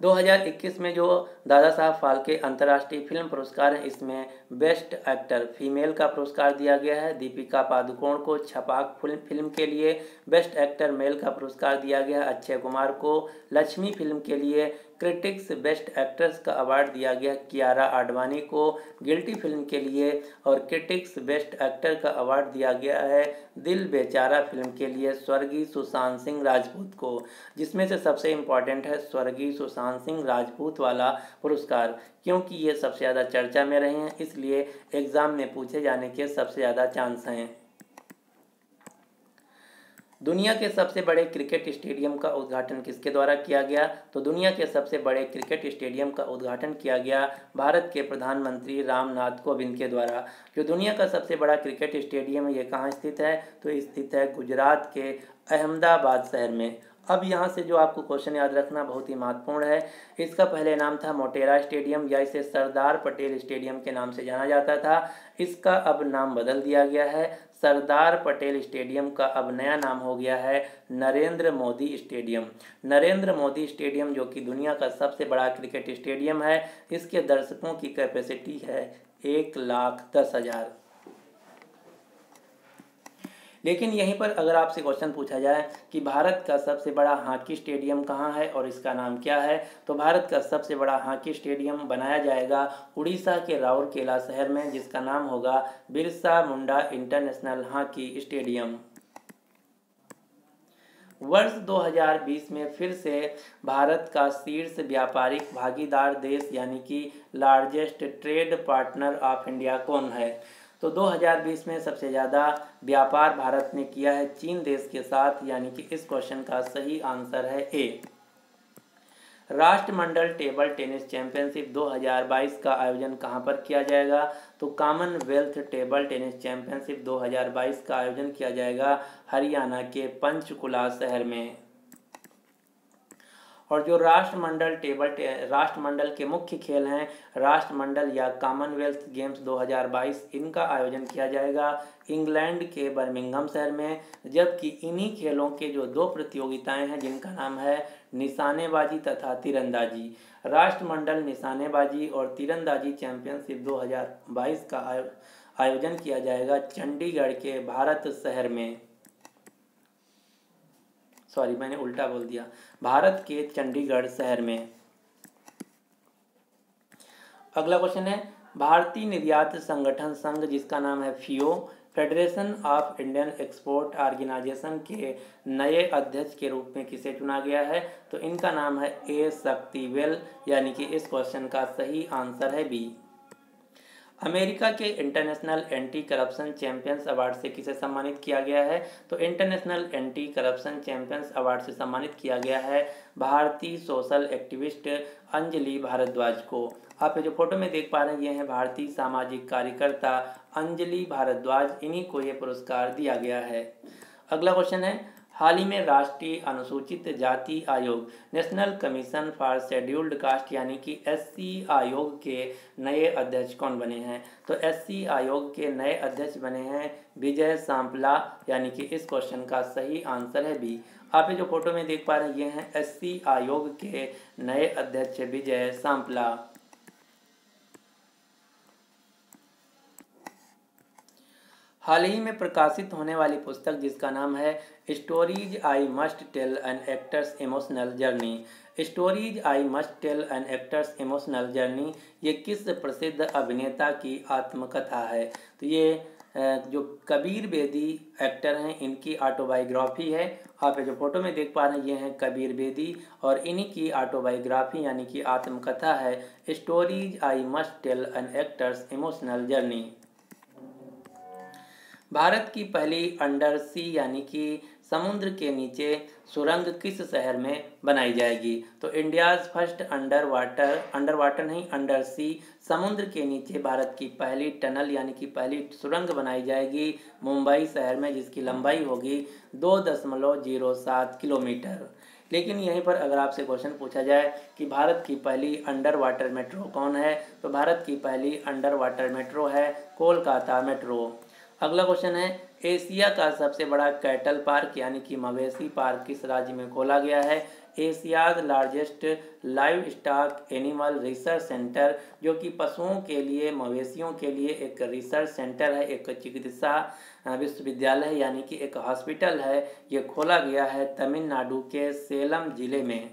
2021 में जो दादा साहब फाल्के अंतर्राष्ट्रीय फिल्म पुरस्कार है, इसमें बेस्ट एक्टर फीमेल का पुरस्कार दिया गया है दीपिका पादुकोण को छपाक फिल्म के लिए। बेस्ट एक्टर मेल का पुरस्कार दिया गया है अक्षय कुमार को लक्ष्मी फिल्म के लिए। क्रिटिक्स बेस्ट एक्ट्रेस का अवार्ड दिया गया कियारा आडवाणी को गिल्टी फिल्म के लिए। और क्रिटिक्स बेस्ट एक्टर का अवार्ड दिया गया है दिल बेचारा फिल्म के लिए स्वर्गीय सुशांत सिंह राजपूत को, जिसमें से सबसे इम्पॉर्टेंट है स्वर्गीय सुशांत सिंह राजपूत वाला पुरस्कार, क्योंकि ये सबसे ज़्यादा चर्चा में रहे हैं, इसलिए एग्जाम में पूछे जाने के सबसे ज़्यादा चांस हैं। दुनिया के सबसे बड़े क्रिकेट स्टेडियम का उद्घाटन किसके द्वारा किया गया? तो दुनिया के सबसे बड़े क्रिकेट स्टेडियम का उद्घाटन किया गया भारत के प्रधानमंत्री रामनाथ कोविंद के द्वारा। जो दुनिया का सबसे बड़ा क्रिकेट स्टेडियम है ये कहाँ स्थित है? तो स्थित है गुजरात के अहमदाबाद शहर में। अब यहाँ से जो आपको क्वेश्चन याद रखना बहुत ही महत्वपूर्ण है, इसका पहले नाम था मोटेरा स्टेडियम या इसे सरदार पटेल स्टेडियम के नाम से जाना जाता था। इसका अब नाम बदल दिया गया है, सरदार पटेल स्टेडियम का अब नया नाम हो गया है नरेंद्र मोदी स्टेडियम। नरेंद्र मोदी स्टेडियम जो कि दुनिया का सबसे बड़ा क्रिकेट स्टेडियम है, इसके दर्शकों की कैपेसिटी है 1,10,000। लेकिन यहीं पर अगर आपसे क्वेश्चन पूछा जाए कि भारत का सबसे बड़ा हॉकी स्टेडियम कहाँ है और इसका नाम क्या है, तो भारत का सबसे बड़ा हॉकी स्टेडियम बनाया जाएगा उड़ीसा के राउरकेला शहर में, जिसका नाम होगा Birsa Munda international hockey stadium. वर्ष 2020 में फिर से भारत का शीर्ष व्यापारिक भागीदार देश यानी कि largest trade partner of India कौन है? तो 2020 में सबसे ज़्यादा व्यापार भारत ने किया है चीन देश के साथ, यानी कि इस क्वेश्चन का सही आंसर है ए। राष्ट्रमंडल टेबल टेनिस चैंपियनशिप 2022 का आयोजन कहां पर किया जाएगा? तो कॉमनवेल्थ टेबल टेनिस चैंपियनशिप 2022 का आयोजन किया जाएगा हरियाणा के पंचकुला शहर में। और जो राष्ट्रमंडल के मुख्य खेल हैं राष्ट्रमंडल या कॉमनवेल्थ गेम्स 2022, इनका आयोजन किया जाएगा इंग्लैंड के बर्मिंघम शहर में। जबकि इन्हीं खेलों के जो 2 प्रतियोगिताएं हैं जिनका नाम है निशानेबाजी तथा तीरंदाजी। राष्ट्रमंडल निशानेबाजी और तीरंदाजी चैंपियनशिप 2022 का आयोजन किया जाएगा चंडीगढ़ के भारत शहर में। सॉरी, मैंने उल्टा बोल दिया, भारत के चंडीगढ़ शहर में। अगला क्वेश्चन है, भारतीय निर्यात संगठन संघ जिसका नाम है federation of Indian export organisation के नए अध्यक्ष के रूप में किसे चुना गया है? तो इनका नाम है ए शक्तिवेल, यानी कि इस क्वेश्चन का सही आंसर है बी। अमेरिका के international anti corruption champions award से किसे सम्मानित किया गया है? तो international anti corruption champions award से सम्मानित किया गया है भारतीय सोशल एक्टिविस्ट अंजलि भारद्वाज को। आप जो फोटो में देख पा रहे हैं ये है भारतीय सामाजिक कार्यकर्ता अंजलि भारद्वाज, इन्हीं को ये पुरस्कार दिया गया है। अगला क्वेश्चन है, हाल ही में राष्ट्रीय अनुसूचित जाति आयोग national commission for scheduled caste यानी कि एससी आयोग के नए अध्यक्ष कौन बने हैं? तो एससी आयोग के नए अध्यक्ष बने हैं विजय सांपला, यानी कि इस क्वेश्चन का सही आंसर है बी। आप जो फोटो में देख पा रहे हैं ये हैं एससी आयोग के नए अध्यक्ष विजय सांपला। हाल ही में प्रकाशित होने वाली पुस्तक जिसका नाम है stories I must tell an actor's emotional journey, stories I must tell an actor's emotional journey, ये किस प्रसिद्ध अभिनेता की आत्मकथा है? तो ये जो कबीर बेदी एक्टर हैं इनकी ऑटोबायोग्राफी है। आप जो फोटो में देख पा रहे हैं ये हैं कबीर बेदी और इन्हीं की ऑटोबायोग्राफी यानी कि आत्मकथा है stories I must tell an actor's emotional journey. Bharat की पहली अंडर सी यानी कि समुद्र के नीचे सुरंग किस शहर में बनाई जाएगी? तो इंडियाज फर्स्ट अंडर सी समुद्र के नीचे भारत की पहली टनल यानी कि पहली सुरंग बनाई जाएगी मुंबई शहर में, जिसकी लंबाई होगी 2.07 किलोमीटर। लेकिन यहीं पर अगर आपसे क्वेश्चन पूछा जाए कि भारत की पहली अंडर वाटर मेट्रो कौन है? तो भारत की पहली अंडर वाटर मेट्रो है कोलकाता मेट्रो। अगला क्वेश्चन है, एशिया का सबसे बड़ा कैटल पार्क यानी कि मवेशी पार्क किस राज्य में खोला गया है? Asia's largest live stock animal research centre, जो कि पशुओं के लिए मवेशियों के लिए एक रिसर्च सेंटर है, एक चिकित्सा विश्वविद्यालय है यानी कि एक हॉस्पिटल है, ये खोला गया है तमिलनाडु के सेलम जिले में।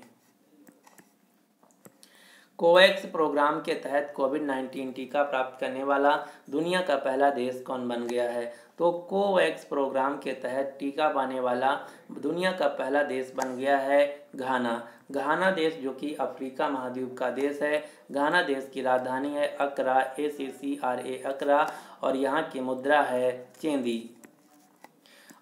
कोवैक्स प्रोग्राम के तहत कोविड-19 टीका प्राप्त करने वाला दुनिया का पहला देश कौन बन गया है? तो कोवैक्स प्रोग्राम के तहत टीका पाने वाला दुनिया का पहला देश बन गया है घाना। घाना देश जो कि अफ्रीका महाद्वीप का देश है। घाना देश की राजधानी है अक्रा, ACCRA अक्रा, और यहाँ की मुद्रा है चेंदी।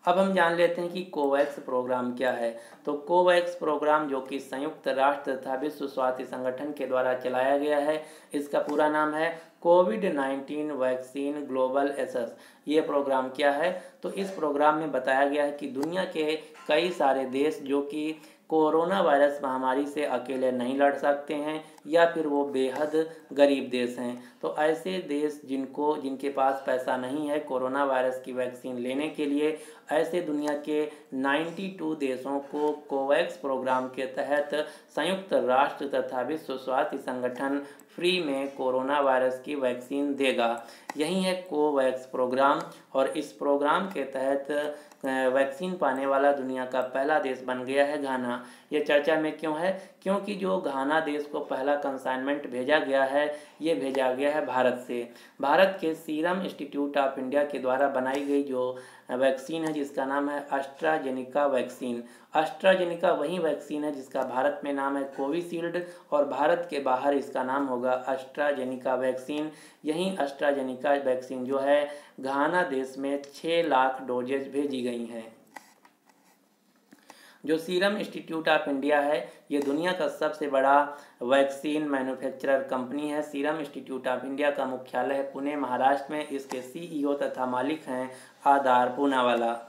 अब हम जान लेते हैं कि कोवैक्स प्रोग्राम क्या है। तो कोवैक्स प्रोग्राम जो कि संयुक्त राष्ट्र तथा विश्व स्वास्थ्य संगठन के द्वारा चलाया गया है, इसका पूरा नाम है कोविड-19 वैक्सीन ग्लोबल एसेस। ये प्रोग्राम क्या है? तो इस प्रोग्राम में बताया गया है कि दुनिया के कई सारे देश जो कि कोरोना वायरस महामारी से अकेले नहीं लड़ सकते हैं या फिर वो बेहद गरीब देश हैं, तो ऐसे देश जिनके पास पैसा नहीं है कोरोना वायरस की वैक्सीन लेने के लिए, ऐसे दुनिया के 92 देशों को कोवैक्स प्रोग्राम के तहत संयुक्त राष्ट्र तथा विश्व स्वास्थ्य संगठन फ्री में कोरोना वायरस की वैक्सीन देगा। यही है कोवैक्स प्रोग्राम, और इस प्रोग्राम के तहत वैक्सीन पाने वाला दुनिया का पहला देश बन गया है घाना। ये चर्चा में क्यों है? क्योंकि जो घाना देश को पहला कंसाइनमेंट भेजा गया है ये भेजा गया है भारत से। भारत के सीरम इंस्टीट्यूट ऑफ इंडिया के द्वारा बनाई गई जो वैक्सीन है जिसका नाम है एस्ट्राजेनिका वैक्सीन। एस्ट्राजेनिका वही वैक्सीन है जिसका भारत में नाम है कोविशील्ड, और भारत के बाहर इसका नाम होगा एस्ट्राजेनिका वैक्सीन। यही एस्ट्राजेनिका वैक्सीन जो है घाना देश में 6 लाख डोजेज भेजी गई हैं। जो सीरम इंस्टीट्यूट ऑफ इंडिया है ये दुनिया का सबसे बड़ा वैक्सीन मैन्युफैक्चरर कंपनी है। सीरम इंस्टीट्यूट ऑफ इंडिया का मुख्यालय है पुणे महाराष्ट्र में। इसके CEO तथा मालिक हैं आधार पूनावाला।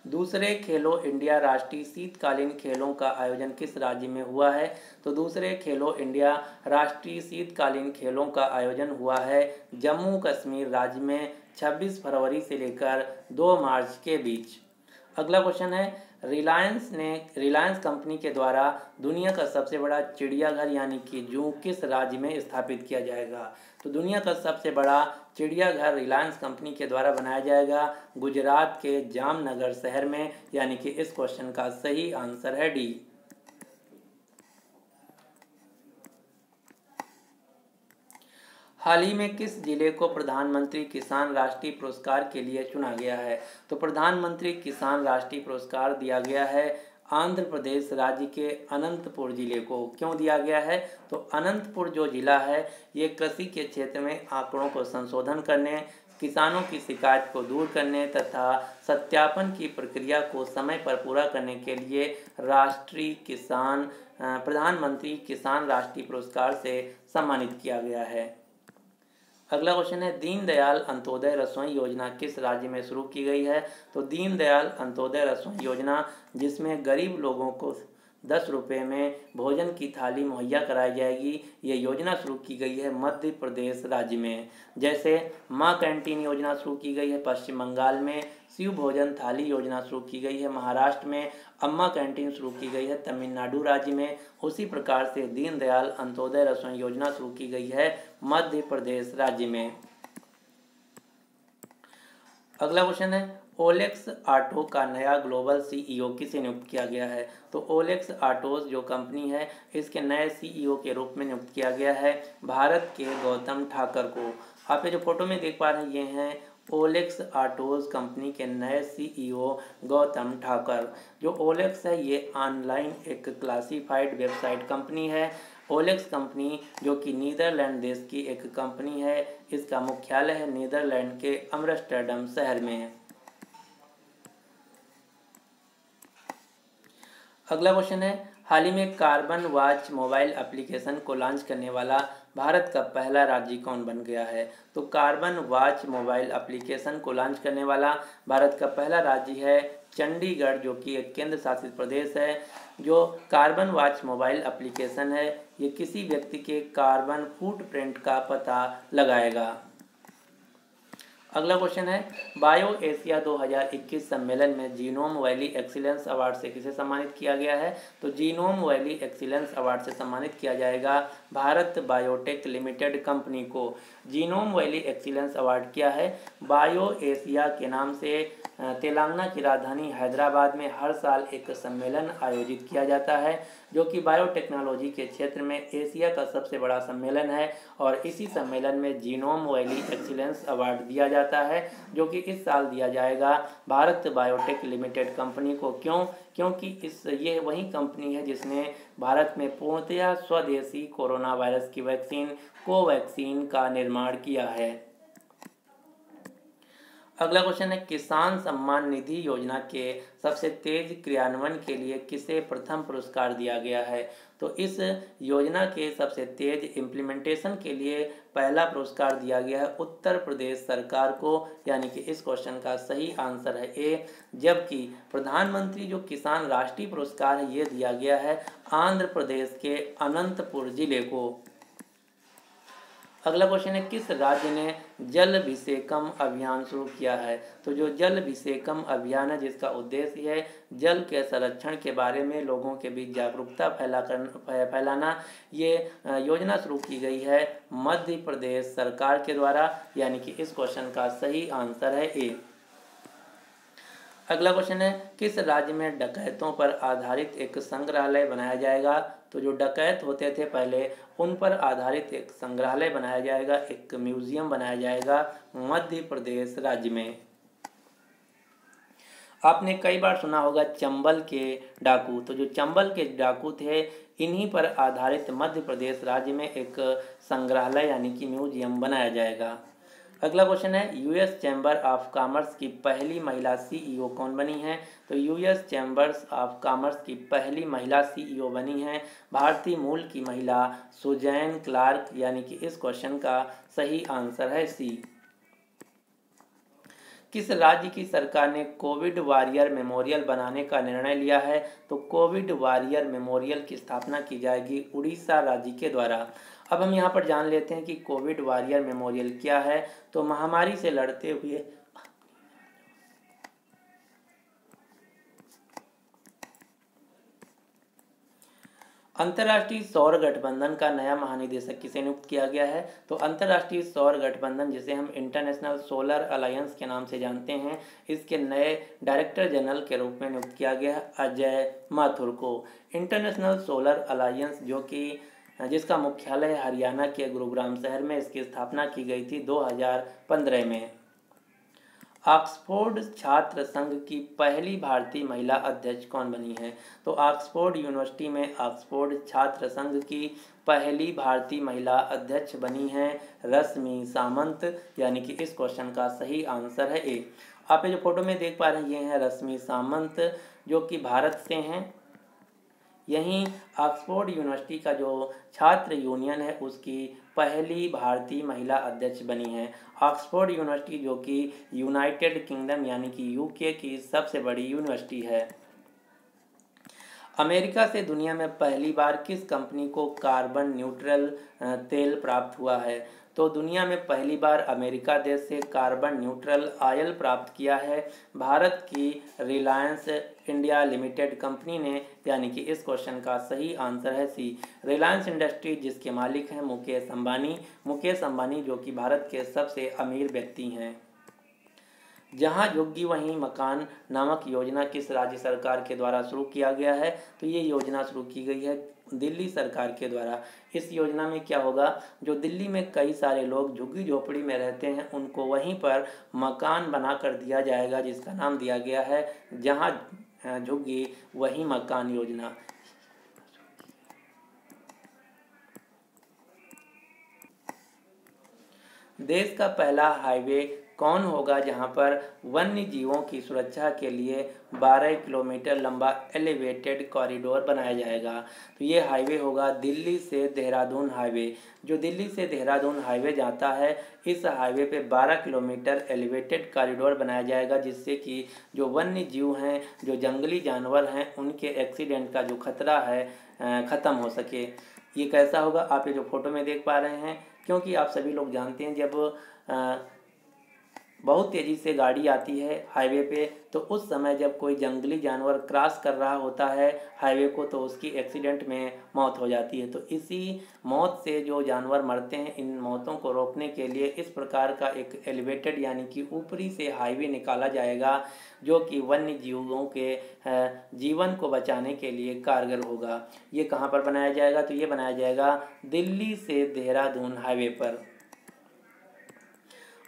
दूसरे खेलो इंडिया राष्ट्रीय शीतकालीन खेलों का आयोजन किस राज्य में हुआ है? तो दूसरे खेलो इंडिया राष्ट्रीय शीतकालीन खेलों का आयोजन हुआ है जम्मू कश्मीर राज्य में 26 फरवरी से लेकर 2 मार्च के बीच। अगला क्वेश्चन है, रिलायंस कंपनी के द्वारा दुनिया का सबसे बड़ा चिड़ियाघर यानी कि जू किस राज्य में स्थापित किया जाएगा? तो दुनिया का सबसे बड़ा चिड़ियाघर रिलायंस कंपनी के द्वारा बनाया जाएगा गुजरात के जामनगर शहर में, यानी कि इस क्वेश्चन का सही आंसर है डी। हाल ही में किस जिले को प्रधानमंत्री किसान राष्ट्रीय पुरस्कार के लिए चुना गया है? तो प्रधानमंत्री किसान राष्ट्रीय पुरस्कार दिया गया है आंध्र प्रदेश राज्य के अनंतपुर जिले को। क्यों दिया गया है? तो अनंतपुर जो जिला है ये कृषि के क्षेत्र में आंकड़ों को संशोधन करने, किसानों की शिकायत को दूर करने तथा सत्यापन की प्रक्रिया को समय पर पूरा करने के लिए प्रधानमंत्री किसान राष्ट्रीय पुरस्कार से सम्मानित किया गया है। अगला क्वेश्चन है, दीनदयाल अंत्योदय रसोई योजना किस राज्य में शुरू की गई है? तो दीनदयाल अंत्योदय रसोई योजना, जिसमें गरीब लोगों को 10 रुपये में भोजन की थाली मुहैया कराई जाएगी, ये योजना शुरू की गई है मध्य प्रदेश राज्य में। जैसे माँ कैंटीन योजना शुरू की गई है पश्चिम बंगाल में, शिव भोजन थाली योजना शुरू की गई है महाराष्ट्र में, अम्मा कैंटीन शुरू की गई है तमिलनाडु राज्य में, उसी प्रकार से दीनदयाल अंत्योदय रसोई योजना शुरू की गई है मध्य प्रदेश राज्य में। अगला क्वेश्चन है, ओलेक्स ऑटो का नया ग्लोबल सीईओ किसे नियुक्त किया गया है? तो ओलेक्स ऑटोज जो कंपनी है इसके नए सीईओ के रूप में नियुक्त किया गया है भारत के गौतम ठाकर को। आप ये जो फोटो में देख पा रहे हैं ये हैं ओलेक्स ऑटोज कंपनी के नए सीईओ गौतम ठाकर। जो ओलेक्स है ये ऑनलाइन एक क्लासिफाइड वेबसाइट कंपनी है। ओलेक्स कंपनी जो कि नीदरलैंड देश की एक कंपनी है, इसका मुख्यालय है नीदरलैंड के एम्स्टर्डम शहर में। अगला क्वेश्चन है, हाल ही में कार्बन वॉच मोबाइल एप्लीकेशन को लॉन्च करने वाला भारत का पहला राज्य कौन बन गया है? तो कार्बन वॉच मोबाइल एप्लीकेशन को लॉन्च करने वाला भारत का पहला राज्य है चंडीगढ़, जो कि एक केंद्र शासित प्रदेश है। जो कार्बन वॉच मोबाइल एप्लीकेशन है ये किसी व्यक्ति के कार्बन फुटप्रिंट का पता लगाएगा। अगला क्वेश्चन है, बायो एशिया 2021 सम्मेलन में जीनोम वैली एक्सीलेंस अवार्ड से किसे सम्मानित किया गया है? तो जीनोम वैली एक्सीलेंस अवार्ड से सम्मानित किया जाएगा भारत बायोटेक लिमिटेड कंपनी को। जीनोम वैली एक्सीलेंस अवार्ड क्या है? बायो एशिया के नाम से तेलंगाना की राजधानी हैदराबाद में हर साल एक सम्मेलन आयोजित किया जाता है जो कि बायोटेक्नोलॉजी के क्षेत्र में एशिया का सबसे बड़ा सम्मेलन है और इसी सम्मेलन में जीनोम वैली एक्सीलेंस अवार्ड दिया जाता है जो कि इस साल दिया जाएगा भारत बायोटेक लिमिटेड कंपनी को। क्योंकि ये वही कंपनी है जिसने भारत में पूर्णतया स्वदेशी कोरोना वायरस की वैक्सीन कोवैक्सीन का निर्माण किया है। अगला क्वेश्चन है, किसान सम्मान निधि योजना के सबसे तेज क्रियान्वयन के लिए किसे प्रथम पुरस्कार दिया गया है? तो इस योजना के सबसे तेज इम्प्लीमेंटेशन के लिए पहला पुरस्कार दिया गया है उत्तर प्रदेश सरकार को, यानी कि इस क्वेश्चन का सही आंसर है ए। जबकि प्रधानमंत्री जो किसान राष्ट्रीय पुरस्कार है ये दिया गया है आंध्र प्रदेश के अनंतपुर जिले को। अगला क्वेश्चन है, किस राज्य ने जल अभिषेकम अभियान शुरू किया है? तो जो जल अभिषेकम अभियान है जिसका उद्देश्य है जल के संरक्षण के बारे में लोगों के बीच जागरूकता फैलाना, ये योजना शुरू की गई है मध्य प्रदेश सरकार के द्वारा, यानी कि इस क्वेश्चन का सही आंसर है ए। अगला क्वेश्चन है, किस राज्य में डकैतों पर आधारित एक संग्रहालय बनाया जाएगा? तो जो डकैत होते थे पहले उन पर आधारित एक संग्रहालय बनाया जाएगा, एक म्यूजियम बनाया जाएगा मध्य प्रदेश राज्य में। आपने कई बार सुना होगा चंबल के डाकू, तो जो चंबल के डाकू थे इन्हीं पर आधारित मध्य प्रदेश राज्य में एक संग्रहालय यानी कि म्यूजियम बनाया जाएगा। अगला क्वेश्चन है, यूएस चैम्बर ऑफ कॉमर्स की पहली महिला सीईओ कौन बनी है? तो यूएस चैम्बर्स ऑफ कॉमर्स की पहली महिला सीईओ बनी है भारतीय मूल की महिला सुजैन क्लार्क, यानी कि इस क्वेश्चन का सही आंसर है सी। किस राज्य की सरकार ने कोविड वॉरियर मेमोरियल बनाने का निर्णय लिया है? तो कोविड वॉरियर मेमोरियल की स्थापना की जाएगी उड़ीसा राज्य के द्वारा। अब हम यहाँ पर जान लेते हैं कि कोविड वॉरियर मेमोरियल क्या है। तो महामारी से लड़ते हुए अंतर्राष्ट्रीय सौर गठबंधन का नया महानिदेशक किसे नियुक्त किया गया है? तो अंतर्राष्ट्रीय सौर गठबंधन जिसे हम इंटरनेशनल सोलर अलायंस के नाम से जानते हैं, इसके नए डायरेक्टर जनरल के रूप में नियुक्त किया गया है अजय माथुर को। इंटरनेशनल सोलर अलायंस जो कि जिसका मुख्यालय हरियाणा के गुरुग्राम शहर में। इसकी स्थापना की गई थी 2015 में। ऑक्सफोर्ड छात्र संघ की पहली भारतीय महिला अध्यक्ष कौन बनी है? तो ऑक्सफोर्ड यूनिवर्सिटी में ऑक्सफोर्ड छात्र संघ की पहली भारतीय महिला अध्यक्ष बनी है रश्मि सामंत, यानी कि इस क्वेश्चन का सही आंसर है ए। आप ये जो फोटो में देख पा रहे हैं ये हैं रश्मि सामंत, जो कि भारत से हैं। यहीं ऑक्सफोर्ड यूनिवर्सिटी का जो छात्र यूनियन है उसकी पहली भारतीय महिला अध्यक्ष बनी है। ऑक्सफोर्ड यूनिवर्सिटी जो कि यूनाइटेड किंगडम यानी कि यूके की सबसे बड़ी यूनिवर्सिटी है। अमेरिका से दुनिया में पहली बार किस कंपनी को कार्बन न्यूट्रल तेल प्राप्त हुआ है? तो दुनिया में पहली बार अमेरिका देश से कार्बन न्यूट्रल ऑयल प्राप्त किया है भारत की रिलायंस इंडिया लिमिटेड कंपनी ने, यानी कि इस क्वेश्चन का सही आंसर है सी। रिलायंस इंडस्ट्रीज जिसके मालिक हैं मुकेश अंबानी जो कि भारत के सबसे अमीर व्यक्ति हैं। जहां झुग्गी वहीं मकान नामक योजना किस राज्य सरकार के द्वारा शुरू किया गया है? तो ये योजना शुरू की गई है दिल्ली सरकार के द्वारा। इस योजना में क्या होगा, जो दिल्ली में कई सारे लोग झुग्गी झोपड़ी में रहते हैं उनको वहीं पर मकान बना कर दिया जाएगा, जिसका नाम दिया गया है जहां झुग्गी वहीं मकान योजना। देश का पहला हाईवे कौन होगा जहां पर वन्य जीवों की सुरक्षा के लिए 12 किलोमीटर लंबा एलिवेटेड कॉरिडोर बनाया जाएगा? तो ये हाईवे होगा दिल्ली से देहरादून हाईवे। जो दिल्ली से देहरादून हाईवे जाता है, इस हाईवे पे 12 किलोमीटर एलिवेटेड कॉरिडोर बनाया जाएगा, जिससे कि जो वन्य जीव हैं, जो जंगली जानवर हैं, उनके एक्सीडेंट का जो खतरा है ख़त्म हो सके। ये कैसा होगा, आप ये जो फोटो में देख पा रहे हैं, क्योंकि आप सभी लोग जानते हैं जब बहुत तेज़ी से गाड़ी आती है हाईवे पे, तो उस समय जब कोई जंगली जानवर क्रॉस कर रहा होता है हाईवे को, तो उसकी एक्सीडेंट में मौत हो जाती है। तो इसी मौत से जो जानवर मरते हैं, इन मौतों को रोकने के लिए इस प्रकार का एक एलिवेटेड यानी कि ऊपरी से हाईवे निकाला जाएगा, जो कि वन्य जीवों के जीवन को बचाने के लिए कारगर होगा। ये कहाँ पर बनाया जाएगा? तो ये बनाया जाएगा दिल्ली से देहरादून हाईवे पर।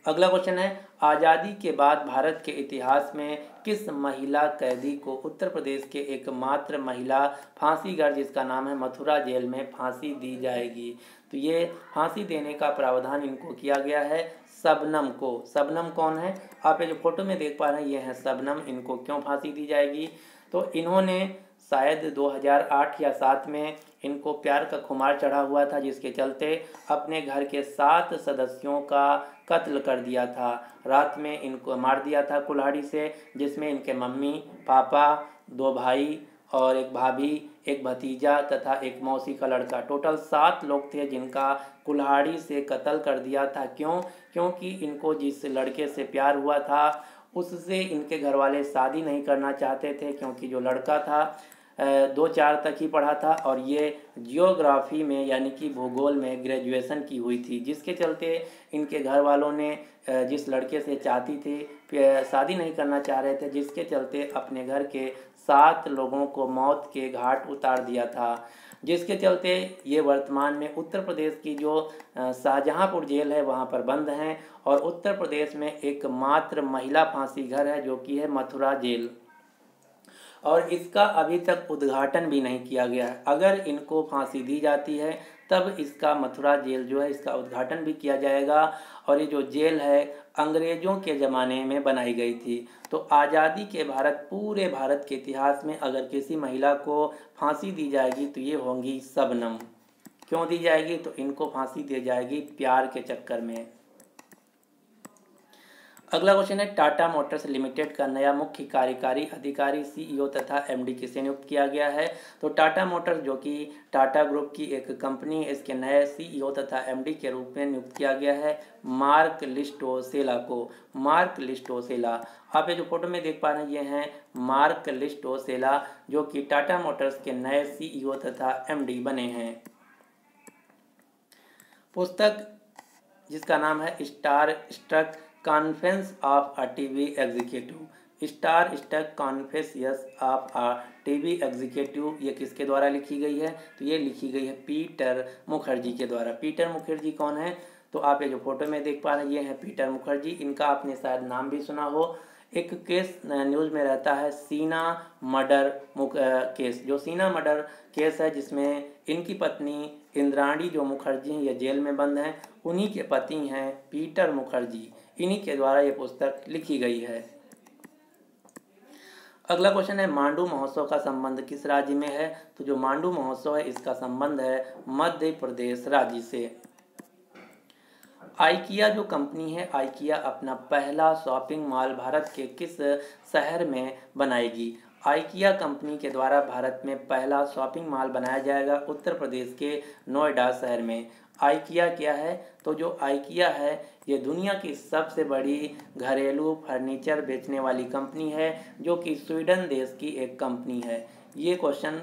अगला क्वेश्चन है, आज़ादी के बाद भारत के इतिहास में किस महिला कैदी को उत्तर प्रदेश के एकमात्र महिला फांसीगर जिसका नाम है मथुरा जेल में फांसी दी जाएगी? तो ये फांसी देने का प्रावधान इनको किया गया है शबनम को। शबनम कौन है? आप ये जो फोटो में देख पा रहे हैं ये है शबनम। इनको क्यों फांसी दी जाएगी? तो इन्होंने शायद 2008 या 7 में इनको प्यार का खुमार चढ़ा हुआ था, जिसके चलते अपने घर के 7 सदस्यों का कत्ल कर दिया था। रात में इनको मार दिया था कुल्हाड़ी से, जिसमें इनके मम्मी पापा, 2 भाई और एक भाभी, एक भतीजा तथा एक मौसी का लड़का, टोटल 7 लोग थे जिनका कुल्हाड़ी से कत्ल कर दिया था। क्यों? क्योंकि इनको जिस लड़के से प्यार हुआ था उससे इनके घर वाले शादी नहीं करना चाहते थे, क्योंकि जो लड़का था 2-4 तक ही पढ़ा था और ये जियोग्राफी में यानी कि भूगोल में ग्रेजुएशन की हुई थी, जिसके चलते इनके घर वालों ने जिस लड़के से चाहती थी शादी नहीं करना चाह रहे थे, जिसके चलते अपने घर के 7 लोगों को मौत के घाट उतार दिया था। जिसके चलते ये वर्तमान में उत्तर प्रदेश की जो शाहजहांपुर जेल है वहाँ पर बंद हैं, और उत्तर प्रदेश में एकमात्र महिला फांसी घर है जो कि है मथुरा जेल, और इसका अभी तक उद्घाटन भी नहीं किया गया है। अगर इनको फांसी दी जाती है तब इसका मथुरा जेल जो है इसका उद्घाटन भी किया जाएगा। और ये जो जेल है अंग्रेज़ों के ज़माने में बनाई गई थी। तो आज़ादी के पूरे भारत के इतिहास में अगर किसी महिला को फांसी दी जाएगी तो ये होंगी शबनम। क्यों दी जाएगी? तो इनको फांसी दी जाएगी प्यार के चक्कर में। अगला क्वेश्चन है, टाटा मोटर्स लिमिटेड का नया मुख्य कार्यकारी अधिकारी सीईओ तथा एमडी किसे नियुक्त किया गया है? तो टाटा मोटर्स जो कि टाटा ग्रुप की एक कंपनी है, इसके नए सीईओ तथा एमडी के रूप में नियुक्त किया गया है मार्क लिस्टोसेला को। मार्क लिस्टोसेला, आप ये जो फोटो में देख पा रहे हैं ये हैं मार्क लिस्टोसेला, जो कि टाटा मोटर्स के नए सीईओ तथा एमडी बने हैं। पुस्तक जिसका नाम है star struck conference of a TV executive, star struck confessions of a TV executive, ये किसके द्वारा लिखी गई है? तो ये लिखी गई है पीटर मुखर्जी के द्वारा। पीटर मुखर्जी कौन है? तो आप ये जो फोटो में देख पा रहे हैं ये है पीटर मुखर्जी। इनका आपने शायद नाम भी सुना हो। एक केस न्यूज़ में रहता है सीना मर्डर केस, जो सीना मर्डर केस है जिसमें इनकी पत्नी इंद्राणी जो मुखर्जी हैं ये जेल में बंद हैं, उन्हीं के पति हैं पीटर मुखर्जी, इन्हीं के द्वारा ये पुस्तक लिखी गई है। अगला क्वेश्चन है मांडू महोत्सव का संबंध किस राज्य में है? तो जो मांडू महोत्सव है इसका संबंध है मध्य प्रदेश राज्य से। आइकिया जो कंपनी है, आइकिया अपना पहला शॉपिंग मॉल भारत के किस शहर में बनाएगी? आइकिया कंपनी के द्वारा भारत में पहला शॉपिंग मॉल बनाया जाएगा उत्तर प्रदेश के नोएडा शहर में। आइकिया क्या है? तो जो आइकिया है ये दुनिया की सबसे बड़ी घरेलू फर्नीचर बेचने वाली कंपनी है, जो कि स्वीडन देश की एक कंपनी है। ये क्वेश्चन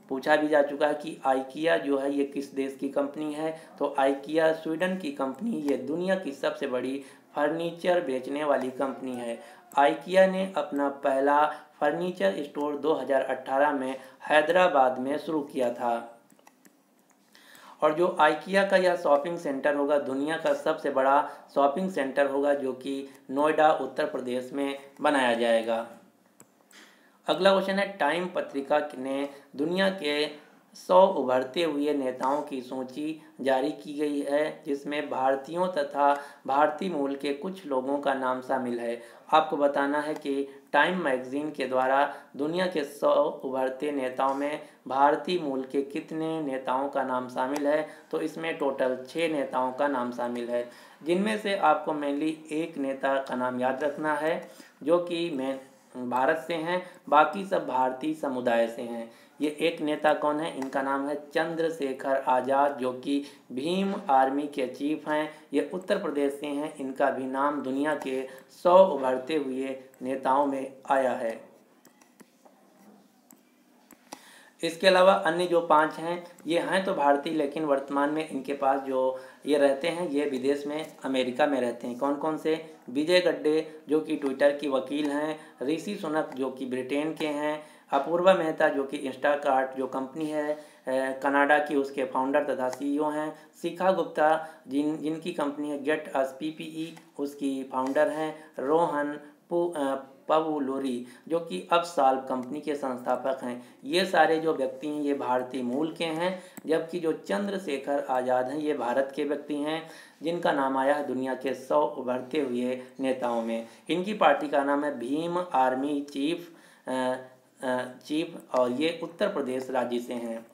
पूछा भी जा चुका है कि आइकिया जो है ये किस देश की कंपनी है? तो आइकिया स्वीडन की कंपनी, ये दुनिया की सबसे बड़ी फर्नीचर बेचने वाली कंपनी है। आइकिया ने अपना पहला फर्नीचर स्टोर 2018 में हैदराबाद में शुरू किया था। और जो आइकिया का यह शॉपिंग सेंटर होगा दुनिया का सबसे बड़ा शॉपिंग सेंटर होगा, जो कि नोएडा उत्तर प्रदेश में बनाया जाएगा। अगला क्वेश्चन है टाइम पत्रिका ने दुनिया के 100 उभरते हुए नेताओं की सूची जारी की गई है, जिसमें भारतीयों तथा भारतीय मूल के कुछ लोगों का नाम शामिल है। आपको बताना है कि टाइम मैगजीन के द्वारा दुनिया के 100 उभरते नेताओं में भारतीय मूल के कितने नेताओं का नाम शामिल है? तो इसमें टोटल 6 नेताओं का नाम शामिल है, जिनमें से आपको मेनली एक नेता का नाम याद रखना है जो कि भारत से हैं, बाकी सब भारतीय समुदाय से हैं। ये एक नेता कौन है? इनका नाम है चंद्रशेखर आज़ाद, जो कि भीम आर्मी के चीफ हैं। ये उत्तर प्रदेश से हैं। इनका भी नाम दुनिया के 100 उभरते हुए नेताओं में आया है। इसके अलावा अन्य जो 5 हैं ये हैं तो भारतीय, लेकिन वर्तमान में इनके पास जो ये रहते हैं ये विदेश में अमेरिका में रहते हैं। कौन कौन से? विजय गड्डे जो कि ट्विटर की वकील हैं, ऋषि सुनक जो कि ब्रिटेन के हैं, अपूर्वा मेहता जो कि इंस्टाकार्ट जो कंपनी है कनाडा की उसके फाउंडर तथा सीईओ हैं, शिखा गुप्ता जिनकी कंपनी है गेट अस पीपीई उसकी फाउंडर हैं, रोहन पवुलोरी जो कि अपसाल्व कंपनी के संस्थापक हैं। ये सारे जो व्यक्ति हैं ये भारतीय मूल के हैं, जबकि जो चंद्रशेखर आज़ाद हैं ये भारत के व्यक्ति हैं, जिनका नाम आया है दुनिया के 100 उभरते हुए नेताओं में। इनकी पार्टी का नाम है भीम आर्मी चीफ और ये उत्तर प्रदेश राज्य से हैं।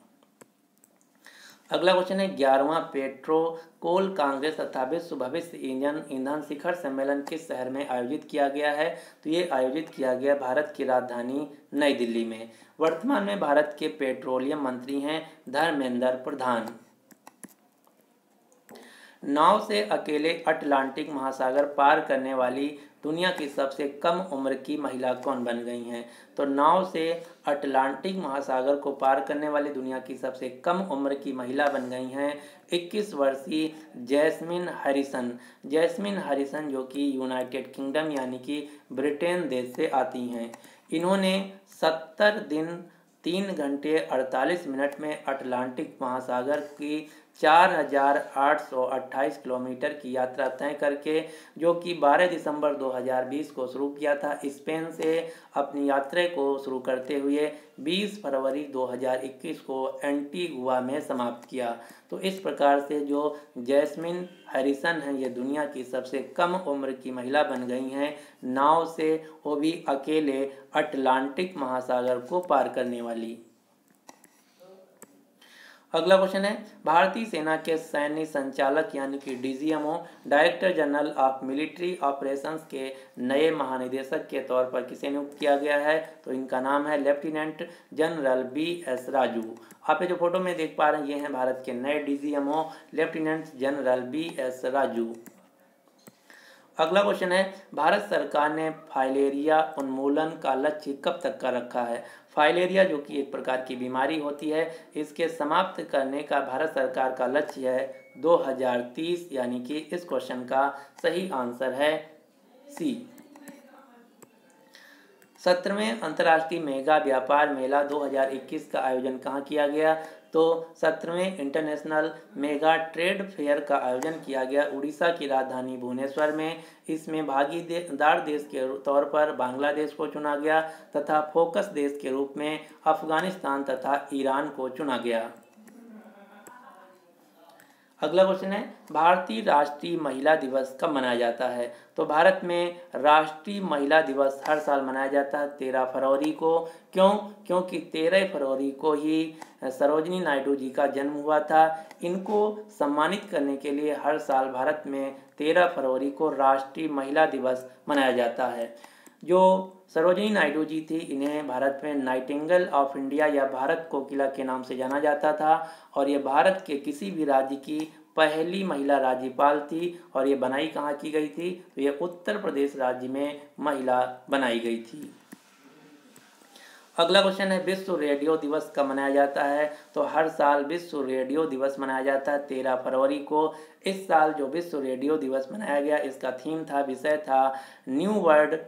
अगला क्वेश्चन है 11वां पेट्रो कोल कांग्रेस तथा विश्व भविष्य ईंधन शिखर सम्मेलन किस शहर में आयोजित किया गया है? तो ये आयोजित किया गया भारत की राजधानी नई दिल्ली में। वर्तमान में भारत के पेट्रोलियम मंत्री हैं धर्मेंद्र प्रधान। नाव से अकेले अटलांटिक महासागर पार करने वाली दुनिया की सबसे कम उम्र की महिला कौन बन गई हैं? तो नाव से अटलांटिक महासागर को पार करने वाली दुनिया की सबसे कम उम्र की महिला बन गई हैं 21 वर्षीय जैस्मिन हैरिसन। जैस्मिन हैरिसन जो कि यूनाइटेड किंगडम यानी कि ब्रिटेन देश से आती हैं। इन्होंने 70 दिन 3 घंटे 48 मिनट में अटलांटिक महासागर की 4828 किलोमीटर की यात्रा तय करके, जो कि 12 दिसंबर 2020 को शुरू किया था, स्पेन से अपनी यात्रा को शुरू करते हुए 20 फरवरी 2021 को एंटीगुआ में समाप्त किया। तो इस प्रकार से जो जैस्मिन हैरिसन हैं ये दुनिया की सबसे कम उम्र की महिला बन गई हैं नाव से, वो भी अकेले अटलांटिक महासागर को पार करने वाली। अगला क्वेश्चन है भारतीय सेना के सैन्य संचालक यानी कि DGMO director general of military operations के नए महानिदेशक के तौर पर किसे नियुक्त किया गया है? तो इनका नाम है लेफ्टिनेंट जनरल BS राजू। आप ये जो फोटो में देख पा रहे हैं ये हैं भारत के नए DGMO lieutenant general BS Raju. अगला क्वेश्चन है भारत सरकार ने फाइलेरिया उन्मूलन का लक्ष्य कब तक का रखा है? फाइलेरिया जो कि एक प्रकार की बीमारी होती है, इसके समाप्त करने का भारत सरकार का लक्ष्य है 2030, यानी कि इस क्वेश्चन का सही आंसर है सी। 17वें अंतर्राष्ट्रीय मेगा व्यापार मेला 2021 का आयोजन कहाँ किया गया? तो 17वें इंटरनेशनल मेगा ट्रेड फेयर का आयोजन किया गया उड़ीसा की राजधानी भुवनेश्वर में। इसमें भागीदार देश के तौर पर बांग्लादेश को चुना गया तथा फोकस देश के रूप में अफगानिस्तान तथा ईरान को चुना गया। अगला क्वेश्चन है, भारतीय राष्ट्रीय महिला दिवस कब मनाया जाता है? तो भारत में राष्ट्रीय महिला दिवस हर साल मनाया जाता है 13 फरवरी को। क्यों? क्योंकि 13 फरवरी को ही सरोजिनी नायडू जी का जन्म हुआ था। इनको सम्मानित करने के लिए हर साल भारत में 13 फरवरी को राष्ट्रीय महिला दिवस मनाया जाता है। जो सरोजिनी नायडू जी थी, इन्हें भारत में नाइटिंगेल ऑफ इंडिया या भारत कोकिला के नाम से जाना जाता था और ये भारत के किसी भी राज्य की पहली महिला राज्यपाल थी। और ये बनाई कहाँ की गई थी? तो ये उत्तर प्रदेश राज्य में महिला बनाई गई थी। अगला क्वेश्चन है, विश्व रेडियो दिवस कब मनाया जाता है? तो हर साल विश्व रेडियो दिवस मनाया जाता है 13 फरवरी को। इस साल जो विश्व रेडियो दिवस मनाया गया, इसका थीम था, विषय था न्यू वर्ल्ड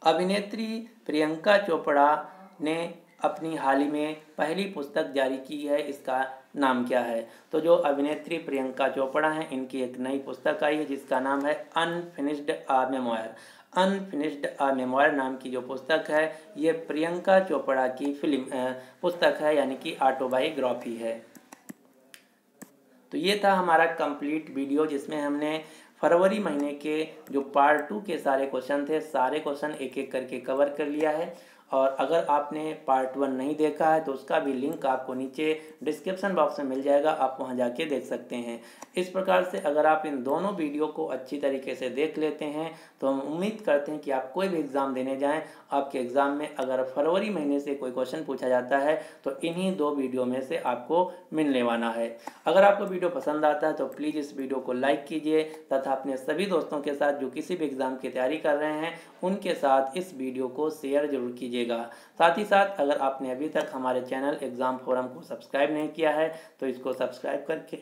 अभिनेत्री प्रियंका चोपड़ा ने अपनी हाल ही में पहली पुस्तक जारी की है, इसका नाम क्या है? तो जो अभिनेत्री प्रियंका चोपड़ा हैं, इनकी एक नई पुस्तक आई है जिसका नाम है अनफिनिश्ड अ मेमोयर। अनफिनिश्ड अ मेमोयर नाम की जो पुस्तक है, ये प्रियंका चोपड़ा की पुस्तक है, यानी कि ऑटोबायोग्राफी है। तो ये था हमारा कंप्लीट वीडियो जिसमें हमने फरवरी महीने के जो पार्ट 2 के सारे क्वेश्चन थे, सारे क्वेश्चन एक एक करके कवर कर लिया है। और अगर आपने पार्ट 1 नहीं देखा है तो उसका भी लिंक आपको नीचे डिस्क्रिप्शन बॉक्स में मिल जाएगा, आप वहां जाके देख सकते हैं। इस प्रकार से अगर आप इन दोनों वीडियो को अच्छी तरीके से देख लेते हैं तो हम उम्मीद करते हैं कि आप कोई भी एग्ज़ाम देने जाएं, आपके एग्ज़ाम में अगर फरवरी महीने से कोई क्वेश्चन पूछा जाता है तो इन्हीं 2 वीडियो में से आपको मिलने वाला है। अगर आपको वीडियो पसंद आता है तो प्लीज़ इस वीडियो को लाइक कीजिए तथा अपने सभी दोस्तों के साथ जो किसी भी एग्ज़ाम की तैयारी कर रहे हैं उनके साथ इस वीडियो को शेयर जरूर कीजिएगा। साथ ही साथ अगर आपने अभी तक हमारे चैनल एग्ज़ाम फोरम को सब्सक्राइब नहीं किया है तो इसको सब्सक्राइब करके